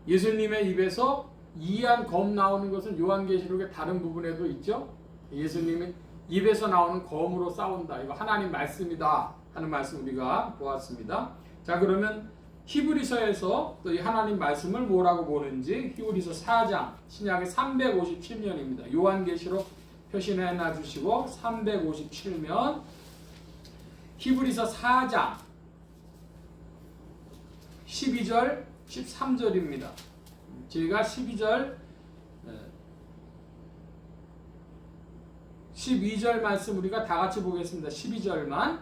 예수님의 입에서 이한 검 나오는 것은 요한계시록의 다른 부분에도 있죠. 예수님의 입에서 나오는 검으로 싸운다. 이거 하나님 말씀이다 하는 말씀 우리가 보았습니다. 자, 그러면 히브리서에서 또 이 하나님 말씀을 뭐라고 보는지, 히브리서 4장, 신약의 357면입니다. 요한계시록 표시해 놔주시고 357면, 히브리서 4장 12절 13절입니다. 제가 12절 말씀 우리가 다 같이 보겠습니다. 12절만.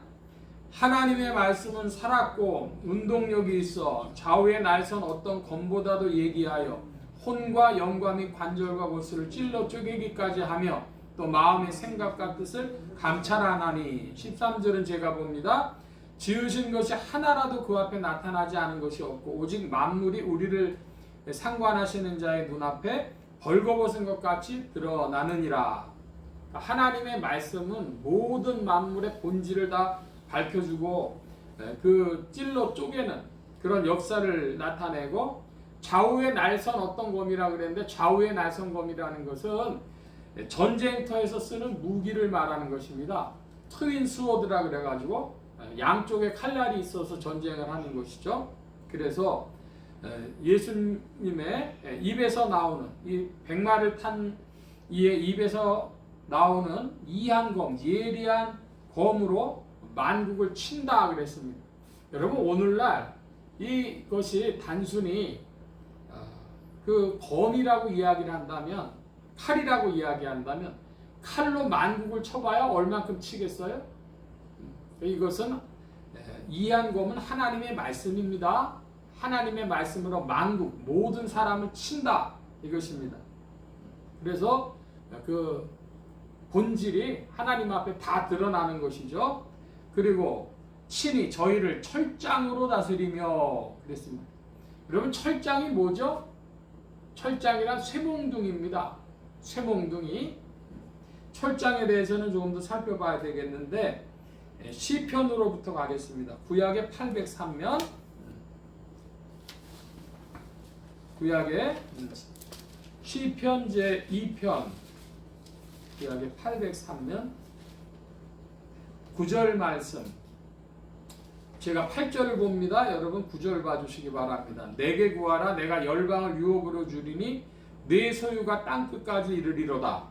하나님의 말씀은 살았고 운동력이 있어 좌우의 날선 어떤 검보다도 예기하여 혼과 영과 및 관절과 골수를 찔러 쪼개기까지 하며 또 마음의 생각과 뜻을 감찰하나니. 13절은 제가 봅니다. 지으신 것이 하나라도 그 앞에 나타나지 않은 것이 없고 오직 만물이 우리를 상관하시는 자의 눈앞에 벌거벗은 것 같이 드러나느니라. 하나님의 말씀은 모든 만물의 본질을 다 밝혀주고 그 찔러 쪼개는 그런 역사를 나타내고, 좌우의 날선 어떤 검이라 그랬는데, 좌우의 날선 검이라는 것은 전쟁터에서 쓰는 무기를 말하는 것입니다. 트윈 스워드라 그래가지고 양쪽에 칼날이 있어서 전쟁을 하는 것이죠. 그래서 예수님의 입에서 나오는, 이 백마를 탄 이의 입에서 나오는 이한검, 예리한 검으로 만국을 친다 그랬습니다. 여러분, 오늘날 이것이 단순히 그 검이라고 이야기를 한다면, 칼이라고 이야기한다면, 칼로 만국을 쳐봐야 얼만큼 치겠어요? 이것은 이한검은 하나님의 말씀입니다. 하나님의 말씀으로 만국, 모든 사람을 친다, 이것입니다. 그래서 그 본질이 하나님 앞에 다 드러나는 것이죠. 그리고 친히 저희를 철장으로 다스리며 그랬습니다. 여러분, 철장이 뭐죠? 철장이란 쇠몽둥이입니다. 쇠몽둥이. 철장에 대해서는 조금 더 살펴봐야 되겠는데, 시편으로부터 가겠습니다. 구약의 803면, 구약의 시편 제2편, 구약의 803면 9절 말씀. 제가 8절을 봅니다. 여러분 9절 봐주시기 바랍니다. 내게 구하라. 내가 열방을 유업으로 주리니 내 소유가 땅끝까지 이르리로다.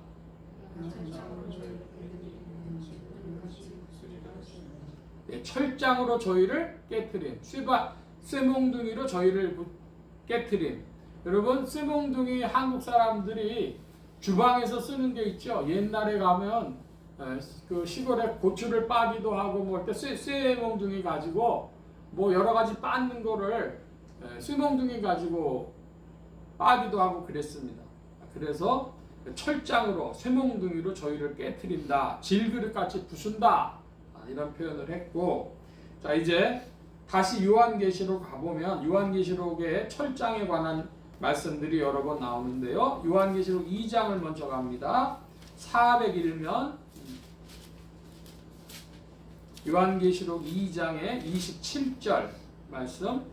철장으로 저희를 깨트림, 쇠몽둥이로 저희를 깨트림. 여러분, 쇠몽둥이 한국 사람들이 주방에서 쓰는 게 있죠. 옛날에 가면 그 시골에 고추를 빠기도 하고 뭐 할 때 쇠몽둥이 가지고 뭐 여러 가지 빻는 거를 쇠몽둥이 가지고 빠기도 하고 그랬습니다. 그래서 철장으로 쇠몽둥이로 저희를 깨트린다, 질그릇같이 부순다, 이런 표현을 했고, 자 이제 다시 요한계시록 가보면 요한계시록의 철장에 관한 말씀들이 여러 번 나오는데요. 요한계시록 2장을 먼저 갑니다. 401면 요한계시록 2장의 27절 말씀.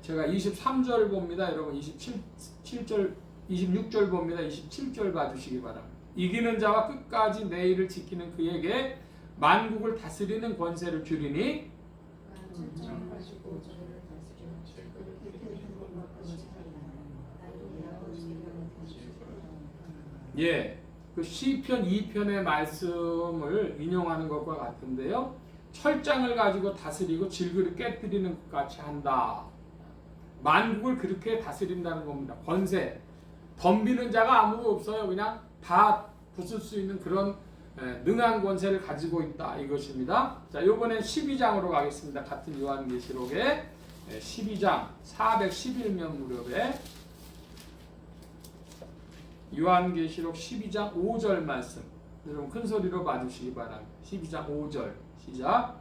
제가 23절 봅니다. 여러분 27절 26절 봅니다. 27절 봐주시기 바랍니다. 이기는 자와 끝까지 내 일을 지키는 그에게 만국을 다스리는 권세를 주리니. 예, 그 시편 2편의 말씀을 인용하는 것과 같은데요. 철장을 가지고 다스리고 질그릇 깨뜨리는 것 같이 한다. 만국을 그렇게 다스린다는 겁니다. 권세. 덤비는 자가 아무도 없어요. 그냥 다 부술 수 있는 그런 능한 권세를 가지고 있다 이것입니다. 자, 이번엔 12장으로 가겠습니다. 같은 요한계시록의 12장 411면 무렵에 요한계시록 12장 5절 말씀. 여러분 큰 소리로 봐주시기 바랍니다. 12장 5절 시작.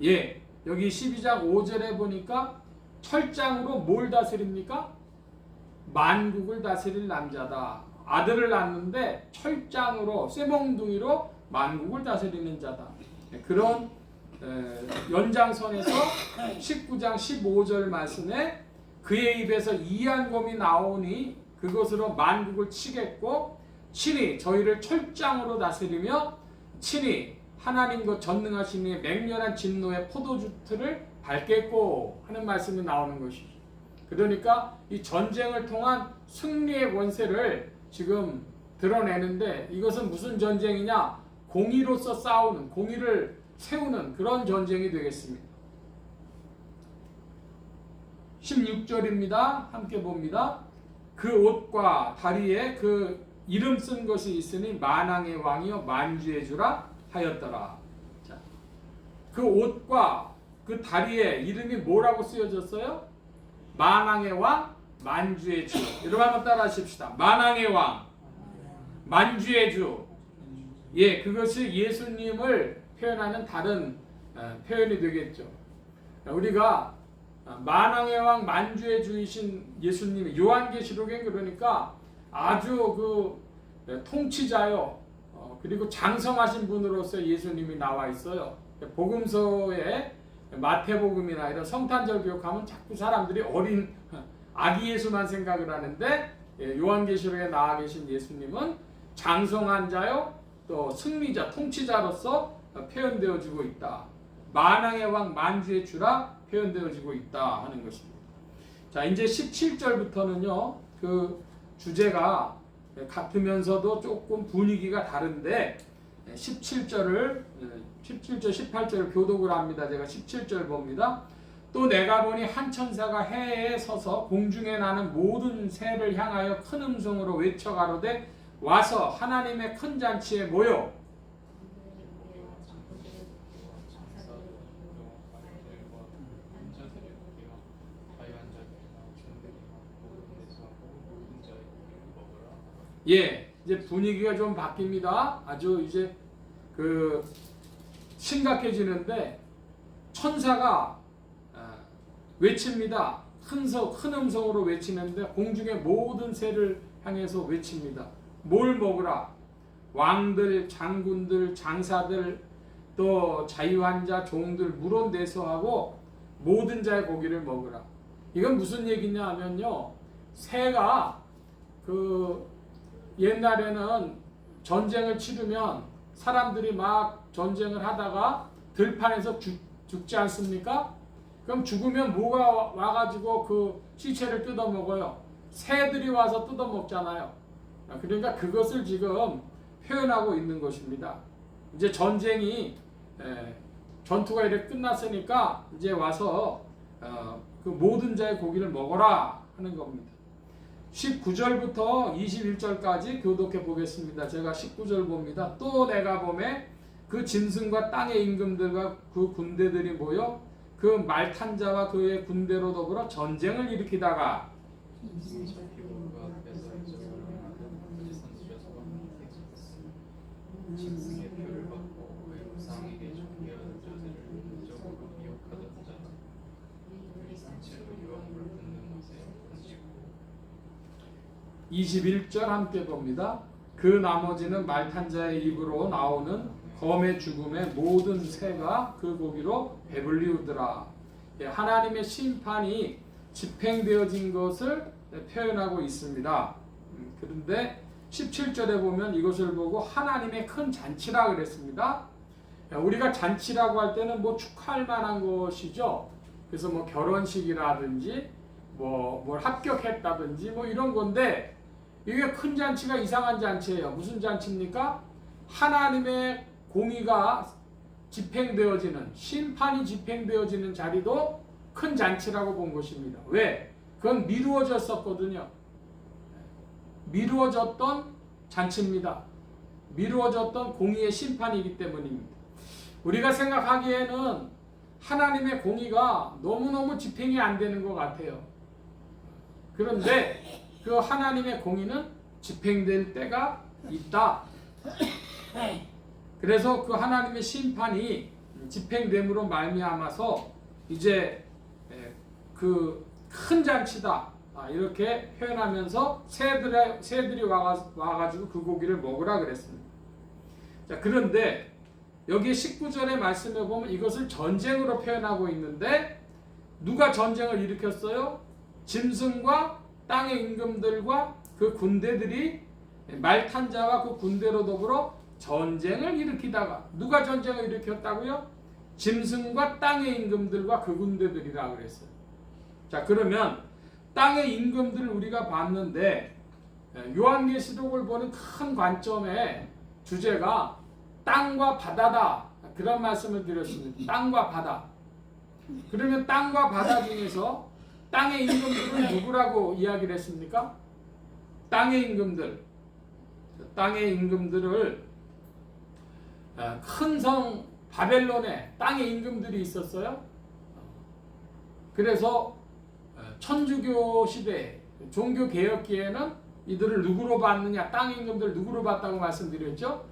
예, 여기 12장 5절에 보니까 철장으로 뭘 다스립니까? 만국을 다스릴 남자다. 아들을 낳는데 철장으로 쇠몽둥이로 만국을 다스리는 자다. 그런 연장선에서 19장 15절 말씀에 그의 입에서 이한검이 나오니 그것으로 만국을 치겠고 친히 저희를 철장으로 다스리며 친히 하나님과 전능하신 이의 맹렬한 진노의 포도주틀을 밟겠고 하는 말씀이 나오는 것이죠. 그러니까 이 전쟁을 통한 승리의 권세를 지금 드러내는데 이것은 무슨 전쟁이냐? 공의로서 싸우는, 공의를 세우는 그런 전쟁이 되겠습니다. 16절입니다. 함께 봅니다. 그 옷과 다리에 그 이름 쓴 것이 있으니 만왕의 왕이요 만주의 주라 하였더라. 자, 그 옷과 그 다리에 이름이 뭐라고 쓰여졌어요? 만왕의 왕, 만주의 주. 여러분 한번 따라 하십시다. 만왕의 왕, 만주의 주. 예, 그것이 예수님을 표현하는 다른 표현이 되겠죠. 우리가 만왕의 왕, 만주의 주이신 예수님이 요한계시록에 그러니까 아주 그 통치자요. 그리고 장성하신 분으로서 예수님이 나와 있어요. 복음서에 마태복음이나 이런 성탄절 기록하면 자꾸 사람들이 어린 아기 예수만 생각을 하는데 요한계시록에 나와 계신 예수님은 장성한 자요 또 승리자, 통치자로서 표현되어지고 있다. 만왕의 왕, 만주의 주라 표현되어지고 있다 하는 것입니다. 자, 이제 17절부터는요 그 주제가 같으면서도 조금 분위기가 다른데 17절, 18절을 교독을 합니다. 제가 17절 봅니다. 또 내가 보니 한 천사가 해에 서서 공중에 나는 모든 새를 향하여 큰 음성으로 외쳐 가로되 와서 하나님의 큰 잔치에 모여 예, 이제 분위기가 좀 바뀝니다. 아주 이제 그 심각해지는데 천사가 외칩니다. 큰 음성으로 외치는데 공중의 모든 새를 향해서 외칩니다. 뭘 먹으라? 왕들, 장군들, 장사들, 또 자유한 자, 종들, 물온대소하고 모든 자의 고기를 먹으라. 이건 무슨 얘기냐 하면요. 새가 그 옛날에는 전쟁을 치르면 사람들이 막 전쟁을 하다가 들판에서 죽지 않습니까? 그럼 죽으면 뭐가 와가지고 그 시체를 뜯어먹어요? 새들이 와서 뜯어먹잖아요. 그러니까 그것을 지금 표현하고 있는 것입니다. 이제 전쟁이 전투가 이렇게 끝났으니까 이제 와서 그 모든 자의 고기를 먹어라 하는 겁니다. 19절부터 21절까지 교독해 보겠습니다. 제가 19절 봅니다. 또 내가 보매 그 짐승과 땅의 임금들과 그 군대들이 모여 그 말탄 자와 그의 군대로 더불어 전쟁을 일으키다가 짐승의 표를 받고 외부상에게 종교하는 자들을 인적으로 미혹하던 자는 그의 산채로 유황불 붓는 못에 던지고 21절 함께 봅니다. 그 나머지는 말탄 자의 입으로 나오는 검의 죽음의 모든 새가 그 고기로 배불리우더라. 하나님의 심판이 집행되어진 것을 표현하고 있습니다. 그런데 17절에 보면 이것을 보고 하나님의 큰 잔치라 그랬습니다. 우리가 잔치라고 할 때는 뭐 축하할 만한 것이죠. 그래서 뭐 결혼식이라든지 뭘 합격했다든지 뭐 이런 건데, 이게 큰 잔치가 이상한 잔치예요. 무슨 잔치입니까? 하나님의 공의가 집행되어지는, 심판이 집행되어지는 자리도 큰 잔치라고 본 것입니다. 왜? 그건 미루어졌었거든요. 미루어졌던 잔치입니다. 미루어졌던 공의의 심판이기 때문입니다. 우리가 생각하기에는 하나님의 공의가 너무너무 집행이 안 되는 것 같아요. 그런데 그 하나님의 공의는 집행될 때가 있다. 그래서 그 하나님의 심판이 집행됨으로 말미암아서 이제 그 큰 잔치다 이렇게 표현하면서 새들이 와가지고 그 고기를 먹으라 그랬습니다. 자, 그런데 여기 19절의 말씀에 보면 이것을 전쟁으로 표현하고 있는데, 누가 전쟁을 일으켰어요? 짐승과 땅의 임금들과 그 군대들이, 말탄 자와 그 군대로 더불어 전쟁을 일으키다가, 누가 전쟁을 일으켰다고요? 짐승과 땅의 임금들과 그 군대들이라 그랬어요. 자, 그러면 땅의 임금들을 우리가 봤는데, 요한계시록을 보는 큰 관점의 주제가 땅과 바다다, 그런 말씀을 드렸습니다. 땅과 바다. 그러면 땅과 바다 중에서 땅의 임금들은 누구라고 이야기를 했습니까? 땅의 임금들. 땅의 임금들을 큰 성 바벨론에 땅의 임금들이 있었어요. 그래서 천주교 시대 종교 개혁기에는 이들을 누구로 봤느냐, 땅의 임금들을 누구로 봤다고 말씀드렸죠?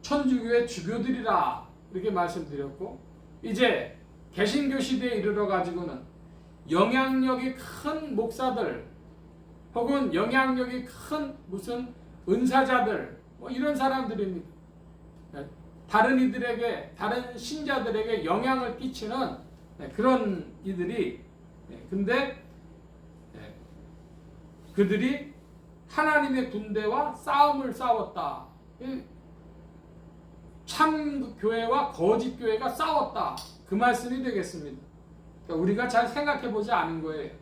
천주교의 주교들이라 이렇게 말씀드렸고, 이제 개신교 시대에 이르러 가지고는 영향력이 큰 목사들 혹은 영향력이 큰 무슨 은사자들 뭐 이런 사람들입니다. 다른 이들에게, 다른 신자들에게 영향을 끼치는 그런 이들이, 근데 그들이 하나님의 군대와 싸움을 싸웠다. 참 교회와 거짓 교회가 싸웠다. 그 말씀이 되겠습니다. 그러니까 우리가 잘 생각해 보지 않은 거예요.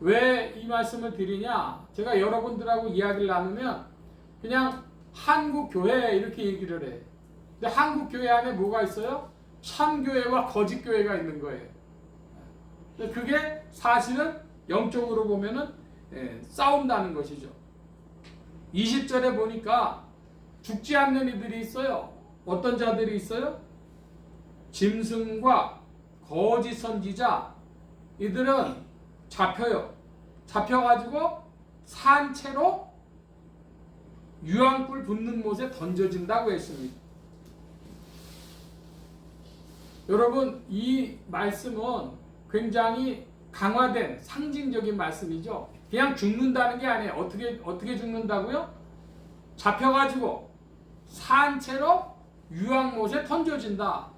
왜 이 말씀을 드리냐? 제가 여러분들하고 이야기를 나누면 그냥 한국 교회 이렇게 얘기를 해. 근데 한국 교회 안에 뭐가 있어요? 참 교회와 거짓 교회가 있는 거예요. 그게 사실은 영적으로 보면은 싸운다는 것이죠. 20절에 보니까 죽지 않는 이들이 있어요. 어떤 자들이 있어요? 짐승과 거짓 선지자, 이들은 잡혀요. 잡혀가지고 산채로 유황불 붙는 못에 던져진다고 했습니다. 여러분, 이 말씀은 굉장히 강화된 상징적인 말씀이죠. 그냥 죽는다는 게 아니에요. 어떻게 죽는다고요? 잡혀가지고 산채로 유황못에 던져진다.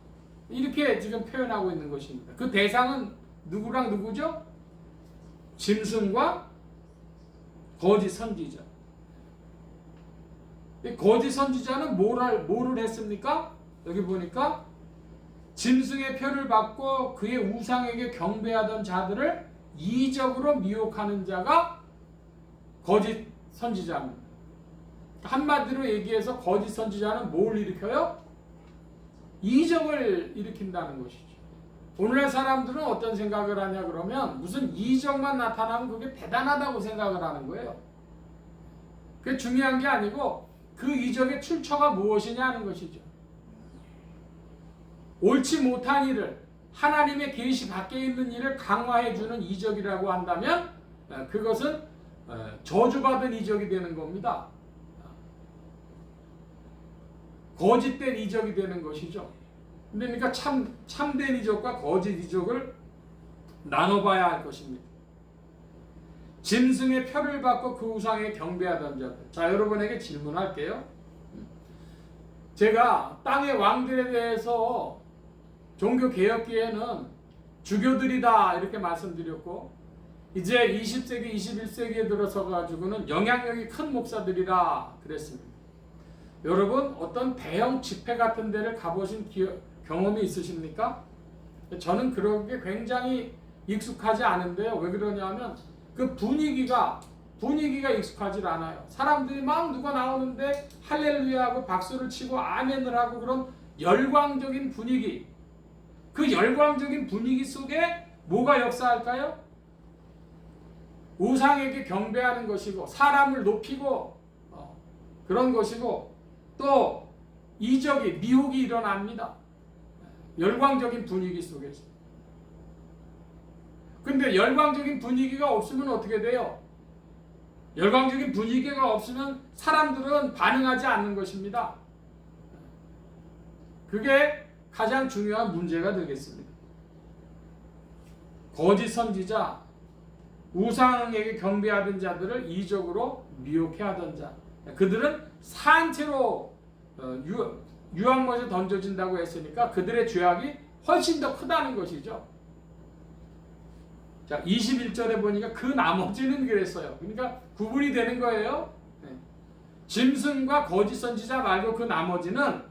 이렇게 지금 표현하고 있는 것입니다. 그 대상은 누구랑 누구죠? 짐승과 거짓 선지자. 이 거짓 선지자는 뭐를 했습니까? 여기 보니까 짐승의 표를 받고 그의 우상에게 경배하던 자들을 이적으로 미혹하는 자가 거짓 선지자입니다. 한마디로 얘기해서 거짓 선지자는 뭘 일으켜요? 이적을 일으킨다는 것이죠. 오늘날 사람들은 어떤 생각을 하냐 그러면 무슨 이적만 나타나면 그게 대단하다고 생각을 하는 거예요. 그게 중요한 게 아니고 그 이적의 출처가 무엇이냐 하는 것이죠. 옳지 못한 일을, 하나님의 계시 밖에 있는 일을 강화해 주는 이적이라고 한다면 그것은 저주받은 이적이 되는 겁니다. 거짓된 이적이 되는 것이죠. 그러니까 참된 이적과 거짓 이적을 나눠봐야 할 것입니다. 짐승의 표를 받고 그 우상에 경배하던 자들. 자, 여러분에게 질문할게요. 제가 땅의 왕들에 대해서 종교 개혁기에는 주교들이다 이렇게 말씀드렸고, 이제 20세기, 21세기에 들어서 가지고는 영향력이 큰 목사들이라 그랬습니다. 여러분, 어떤 대형 집회 같은 데를 가보신 경험이 있으십니까? 저는 그런 게 굉장히 익숙하지 않은데요. 왜 그러냐면 그 분위기가 익숙하지 않아요. 사람들이 막 누가 나오는데 할렐루야 하고 박수를 치고 아멘을 하고 그런 열광적인 분위기, 그 열광적인 분위기 속에 뭐가 역사할까요? 우상에게 경배하는 것이고 사람을 높이고 그런 것이고 또 이적이 미혹이 일어납니다. 열광적인 분위기 속에서. 근데 열광적인 분위기가 없으면 어떻게 돼요? 열광적인 분위기가 없으면 사람들은 반응하지 않는 것입니다. 그게 가장 중요한 문제가 되겠습니다. 거짓 선지자, 우상에게 경배하던 자들을 이적으로 미혹해 하던 자, 그들은 산채로 유황못에 던져진다고 했으니까 그들의 죄악이 훨씬 더 크다는 것이죠. 자, 21절에 보니까 그 나머지는 그랬어요. 그러니까 구분이 되는 거예요. 짐승과 거짓 선지자 말고 그 나머지는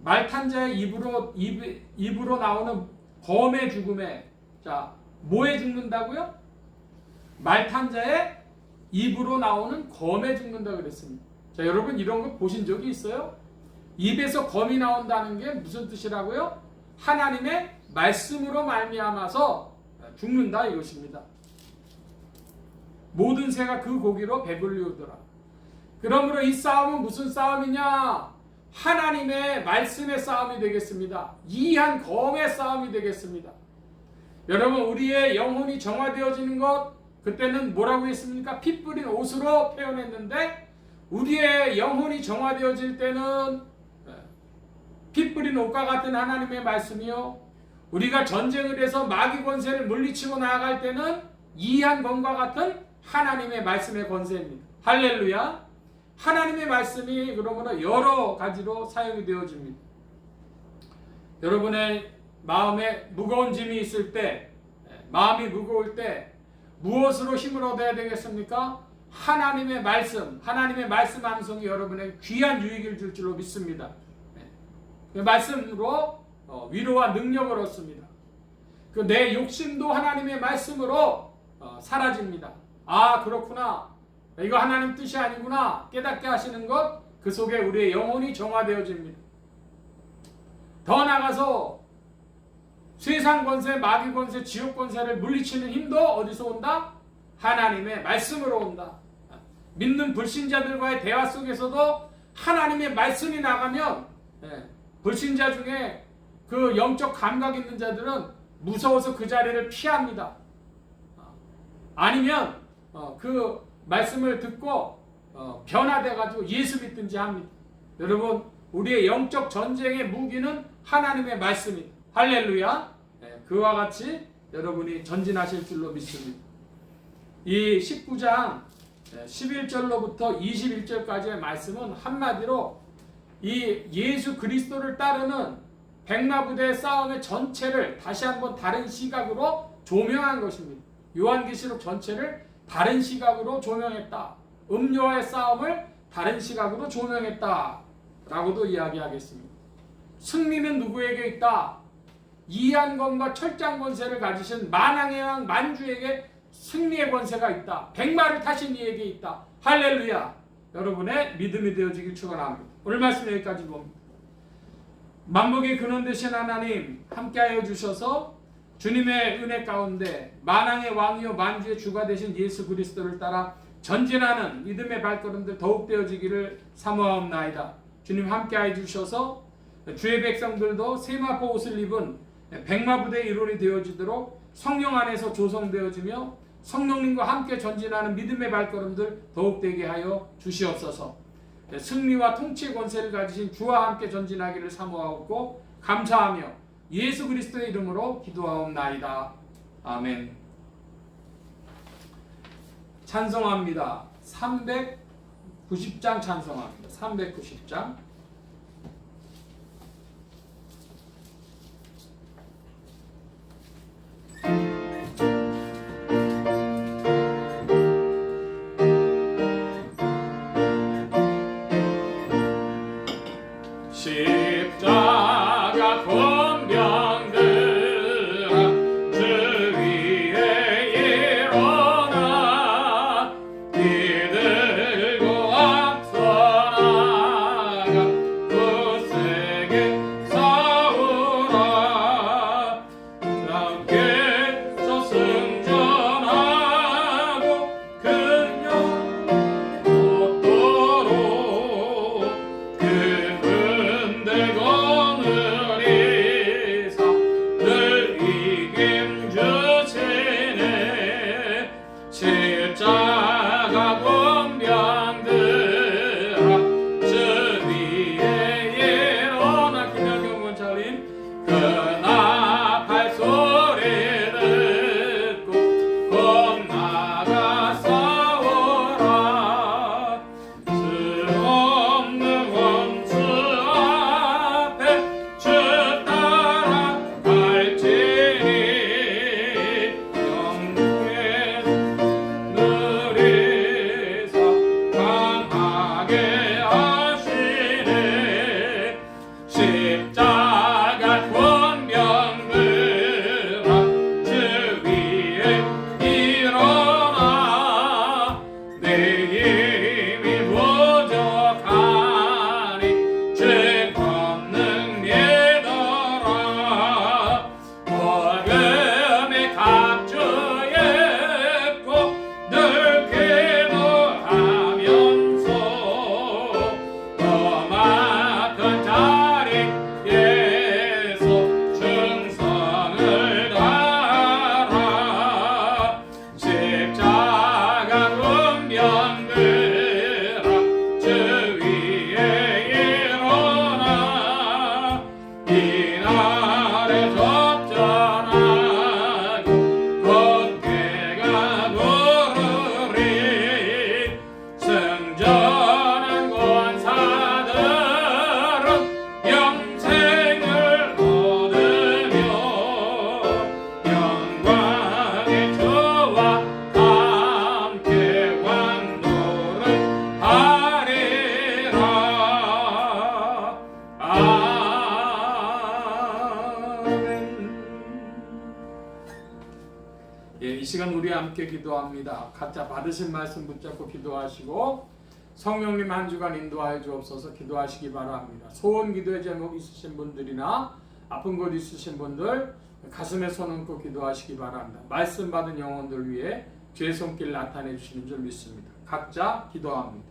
말탄 자의 입으로 나오는 검의 죽음에, 자, 뭐에 죽는다고요? 말탄 자의 입으로 나오는 검에 죽는다 그랬습니다. 자, 여러분 이런 거 보신 적이 있어요? 입에서 검이 나온다는 게 무슨 뜻이라고요? 하나님의 말씀으로 말미암아서 죽는다 이것입니다. 모든 새가 그 고기로 배불리우더라. 그러므로 이 싸움은 무슨 싸움이냐? 하나님의 말씀의 싸움이 되겠습니다. 이한 검의 싸움이 되겠습니다. 여러분, 우리의 영혼이 정화되어지는 것, 그때는 뭐라고 했습니까? 피 뿌린 옷으로 표현했는데, 우리의 영혼이 정화되어질 때는 피 뿌린 옷과 같은 하나님의 말씀이요, 우리가 전쟁을 해서 마귀 권세를 물리치고 나아갈 때는 이한 검과 같은 하나님의 말씀의 권세입니다. 할렐루야. 하나님의 말씀이 그러므로 여러 가지로 사용이 되어집니다. 여러분의 마음에 무거운 짐이 있을 때, 마음이 무거울 때 무엇으로 힘을 얻어야 되겠습니까? 하나님의 말씀, 하나님의 말씀 암송이 여러분에게 귀한 유익을 줄 줄로 믿습니다. 그 말씀으로 위로와 능력을 얻습니다. 그 내 욕심도 하나님의 말씀으로 사라집니다. 아, 그렇구나. 이거 하나님 뜻이 아니구나 깨닫게 하시는 것, 그 속에 우리의 영혼이 정화되어집니다. 더 나아가서 세상 권세, 마귀 권세, 지옥 권세를 물리치는 힘도 어디서 온다? 하나님의 말씀으로 온다. 믿는 불신자들과의 대화 속에서도 하나님의 말씀이 나가면 불신자 중에 그 영적 감각 있는 자들은 무서워서 그 자리를 피합니다. 아니면 그 말씀을 듣고 변화돼가지고 예수 믿든지 합니다. 여러분, 우리의 영적 전쟁의 무기는 하나님의 말씀입니다. 할렐루야. 그와 같이 여러분이 전진하실 줄로 믿습니다. 이 19장 11절로부터 21절까지의 말씀은 한마디로 이 예수 그리스도를 따르는 백마부대의 싸움의 전체를 다시 한번 다른 시각으로 조명한 것입니다. 요한계시록 전체를 다른 시각으로 조명했다. 음료와의 싸움을 다른 시각으로 조명했다 라고도 이야기하겠습니다. 승리는 누구에게 있다? 이한검과 철장 권세를 가지신 만왕의 왕 만주에게 승리의 권세가 있다. 백마를 타신 이에게 있다. 할렐루야. 여러분의 믿음이 되어지길 축원합니다. 오늘 말씀 여기까지 봅니다. 만복의 근원 되신 하나님 함께하여 주셔서 주님의 은혜 가운데 만왕의 왕이요 만주의 주가 되신 예수 그리스도를 따라 전진하는 믿음의 발걸음들 더욱 되어지기를 사모하옵나이다. 주님 함께하여 주셔서 주의 백성들도 세마포 옷을 입은 백마부대의 일원이 되어지도록 성령 안에서 조성되어지며 성령님과 함께 전진하는 믿음의 발걸음들 더욱 되게 하여 주시옵소서. 승리와 통치의 권세를 가지신 주와 함께 전진하기를 사모하옵고 감사하며 예수 그리스도의 이름으로 기도하옵나이다. 아멘. 찬송합니다. 390장 찬송합니다. 390장. 십자가 권병들아 주 위에 일어나 기들고 앞서 나가 굳세게 싸우라 함께서 승전하고 그녀 얻도록 거느리사 늘 이김주시네 십자가 권병들아 주 위에 일어나 기념경건 차림 그나 발소리 듣고 겁나가 싸워라 수 없는 원수 앞에 주 따라갈지니 영광에 누리사 강하게 하시네 십자가 권병들아 주 위에 일어나 내 힘이 부족하니 주 권능 믿어라 복음의 갑주였고 늘 기도하면서 더 맡은 자리에서 충성을 다하라 십자가 권병들아 주 위에 일어나 이날에 접전하고 곧해가 부르리 승전한 권사들은 영생을 얻으며 영광의 주와 함께 왕노를 하리라. 아멘. 이 시간 우리 함께 기도합니다. 각자 받으신 말씀 붙잡고 기도하시고 성령님 한 주간 인도하여 주옵소서. 기도하시기 바랍니다. 소원 기도의 제목 있으신 분들이나 아픈 곳 있으신 분들 가슴에 손 얹고 기도하시기 바랍니다. 말씀 받은 영혼들 위해 주의 손길 나타내 주시는 줄 믿습니다. 각자 기도합니다.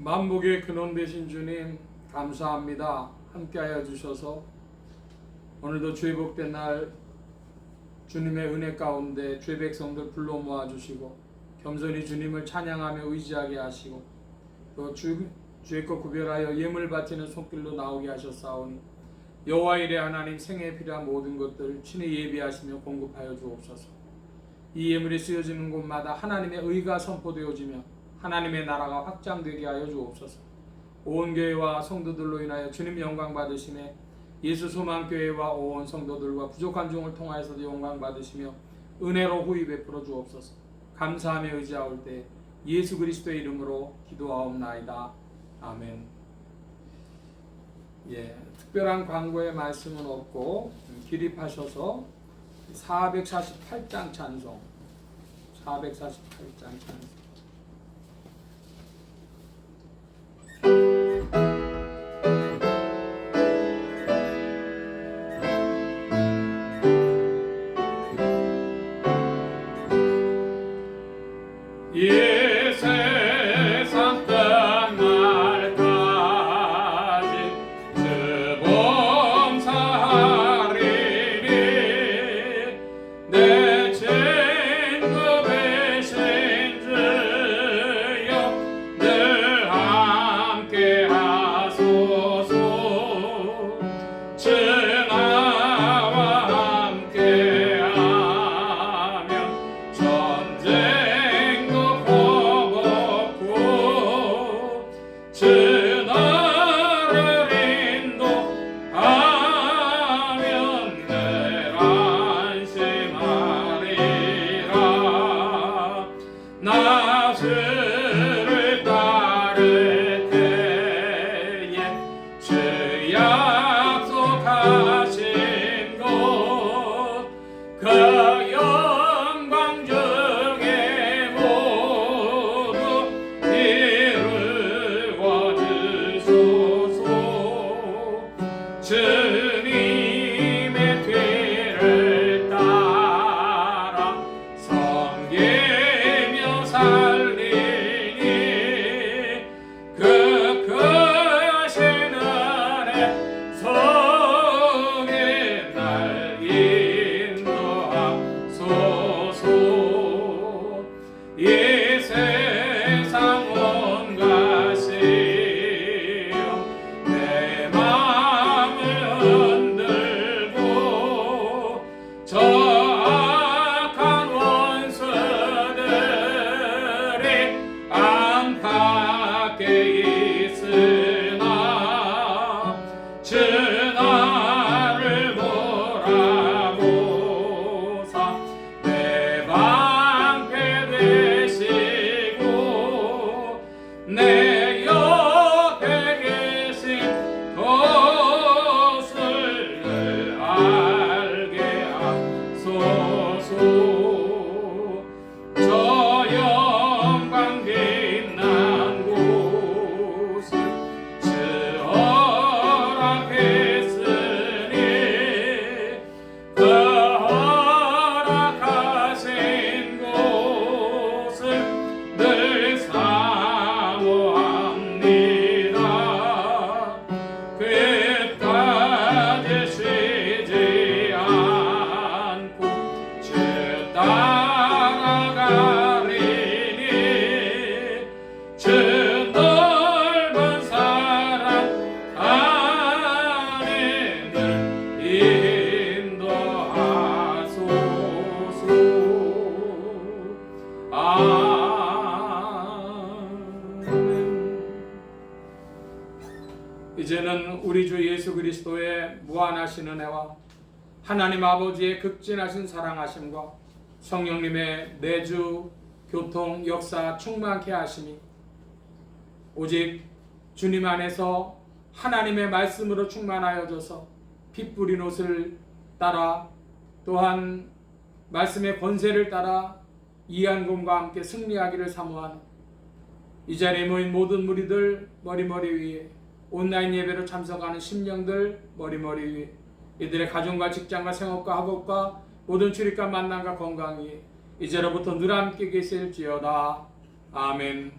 만복의 근원 되신 주님 감사합니다. 함께하여 주셔서 오늘도 주의 복된 날 주님의 은혜 가운데 주의 백성들 불러 모아 주시고 겸손히 주님을 찬양하며 의지하게 하시고 또 주의 것 구별하여 예물 바치는 손길로 나오게 하셨사오니 여호와 이레 하나님 생애에 필요한 모든 것들을 친히 예비하시며 공급하여 주옵소서. 이 예물이 쓰여지는 곳마다 하나님의 의가 선포되어지며 하나님의 나라가 확장되게 하여 주옵소서. 온 교회와 성도들로 인하여 주님 영광 받으시며 예수 소망교회와 온 성도들과 부족한 종을 통하여서도 영광 받으시며 은혜로 후히 베풀어 주옵소서. 감사하며 의지하올 때 예수 그리스도의 이름으로 기도하옵나이다. 아멘. 특별한 광고의 말씀은 없고 기립하셔서 448장 찬송 448장 찬송 이 세상 끝날까지 주 범사하리니 내 친구 되신 주여 늘 함께 하소서. 주 나와 함께 하면 전쟁도 퍼붓고 주 나를 인도하면 늘 안심하리라. 나 주를 따를 때에 주 약속하신 곳 그 영광 중에 모두 이루어 주소서. 주님의 뒤를 따라 섬기며 살리니 그 크신 은혜 속에 날 인도하소서. 이 세상 온 것이여 내 마음을 흔들고 저 악한 원수들이 안팎에 있으나 주 나를 몰아보사 내 방패 되시고 내 옆에 계신 것을 늘 알게 하소서. 저 영광 빛난 곳을 주 허락했으니 그 허락하신 곳을 늘 사모합니다. 끝까지 쉬지 않고 주 따라가리니 주 넓은 사랑 안에 늘 인도하소서. 아멘. 이제는 우리 주 예수 그리스도의 무한하신 은혜와 하나님 아버지의 극진하신 사랑하심과 성령님의 내주 교통 역사 충만케 하심이 오직 주님 안에서 하나님의 말씀으로 충만하여져서 피 뿌린 옷을 따라 또한 말씀의 권세를 따라 이한곰과 함께 승리하기를 사모하는 이 자리에 모인 모든 무리들 머리머리 위에 온라인 예배로 참석하는 심령들 머리머리 위에 이들의 가정과 직장과 생업과 학업과 모든 출입과 만남과 건강 위에 이제로부터 늘 함께 계실지어다. 아멘.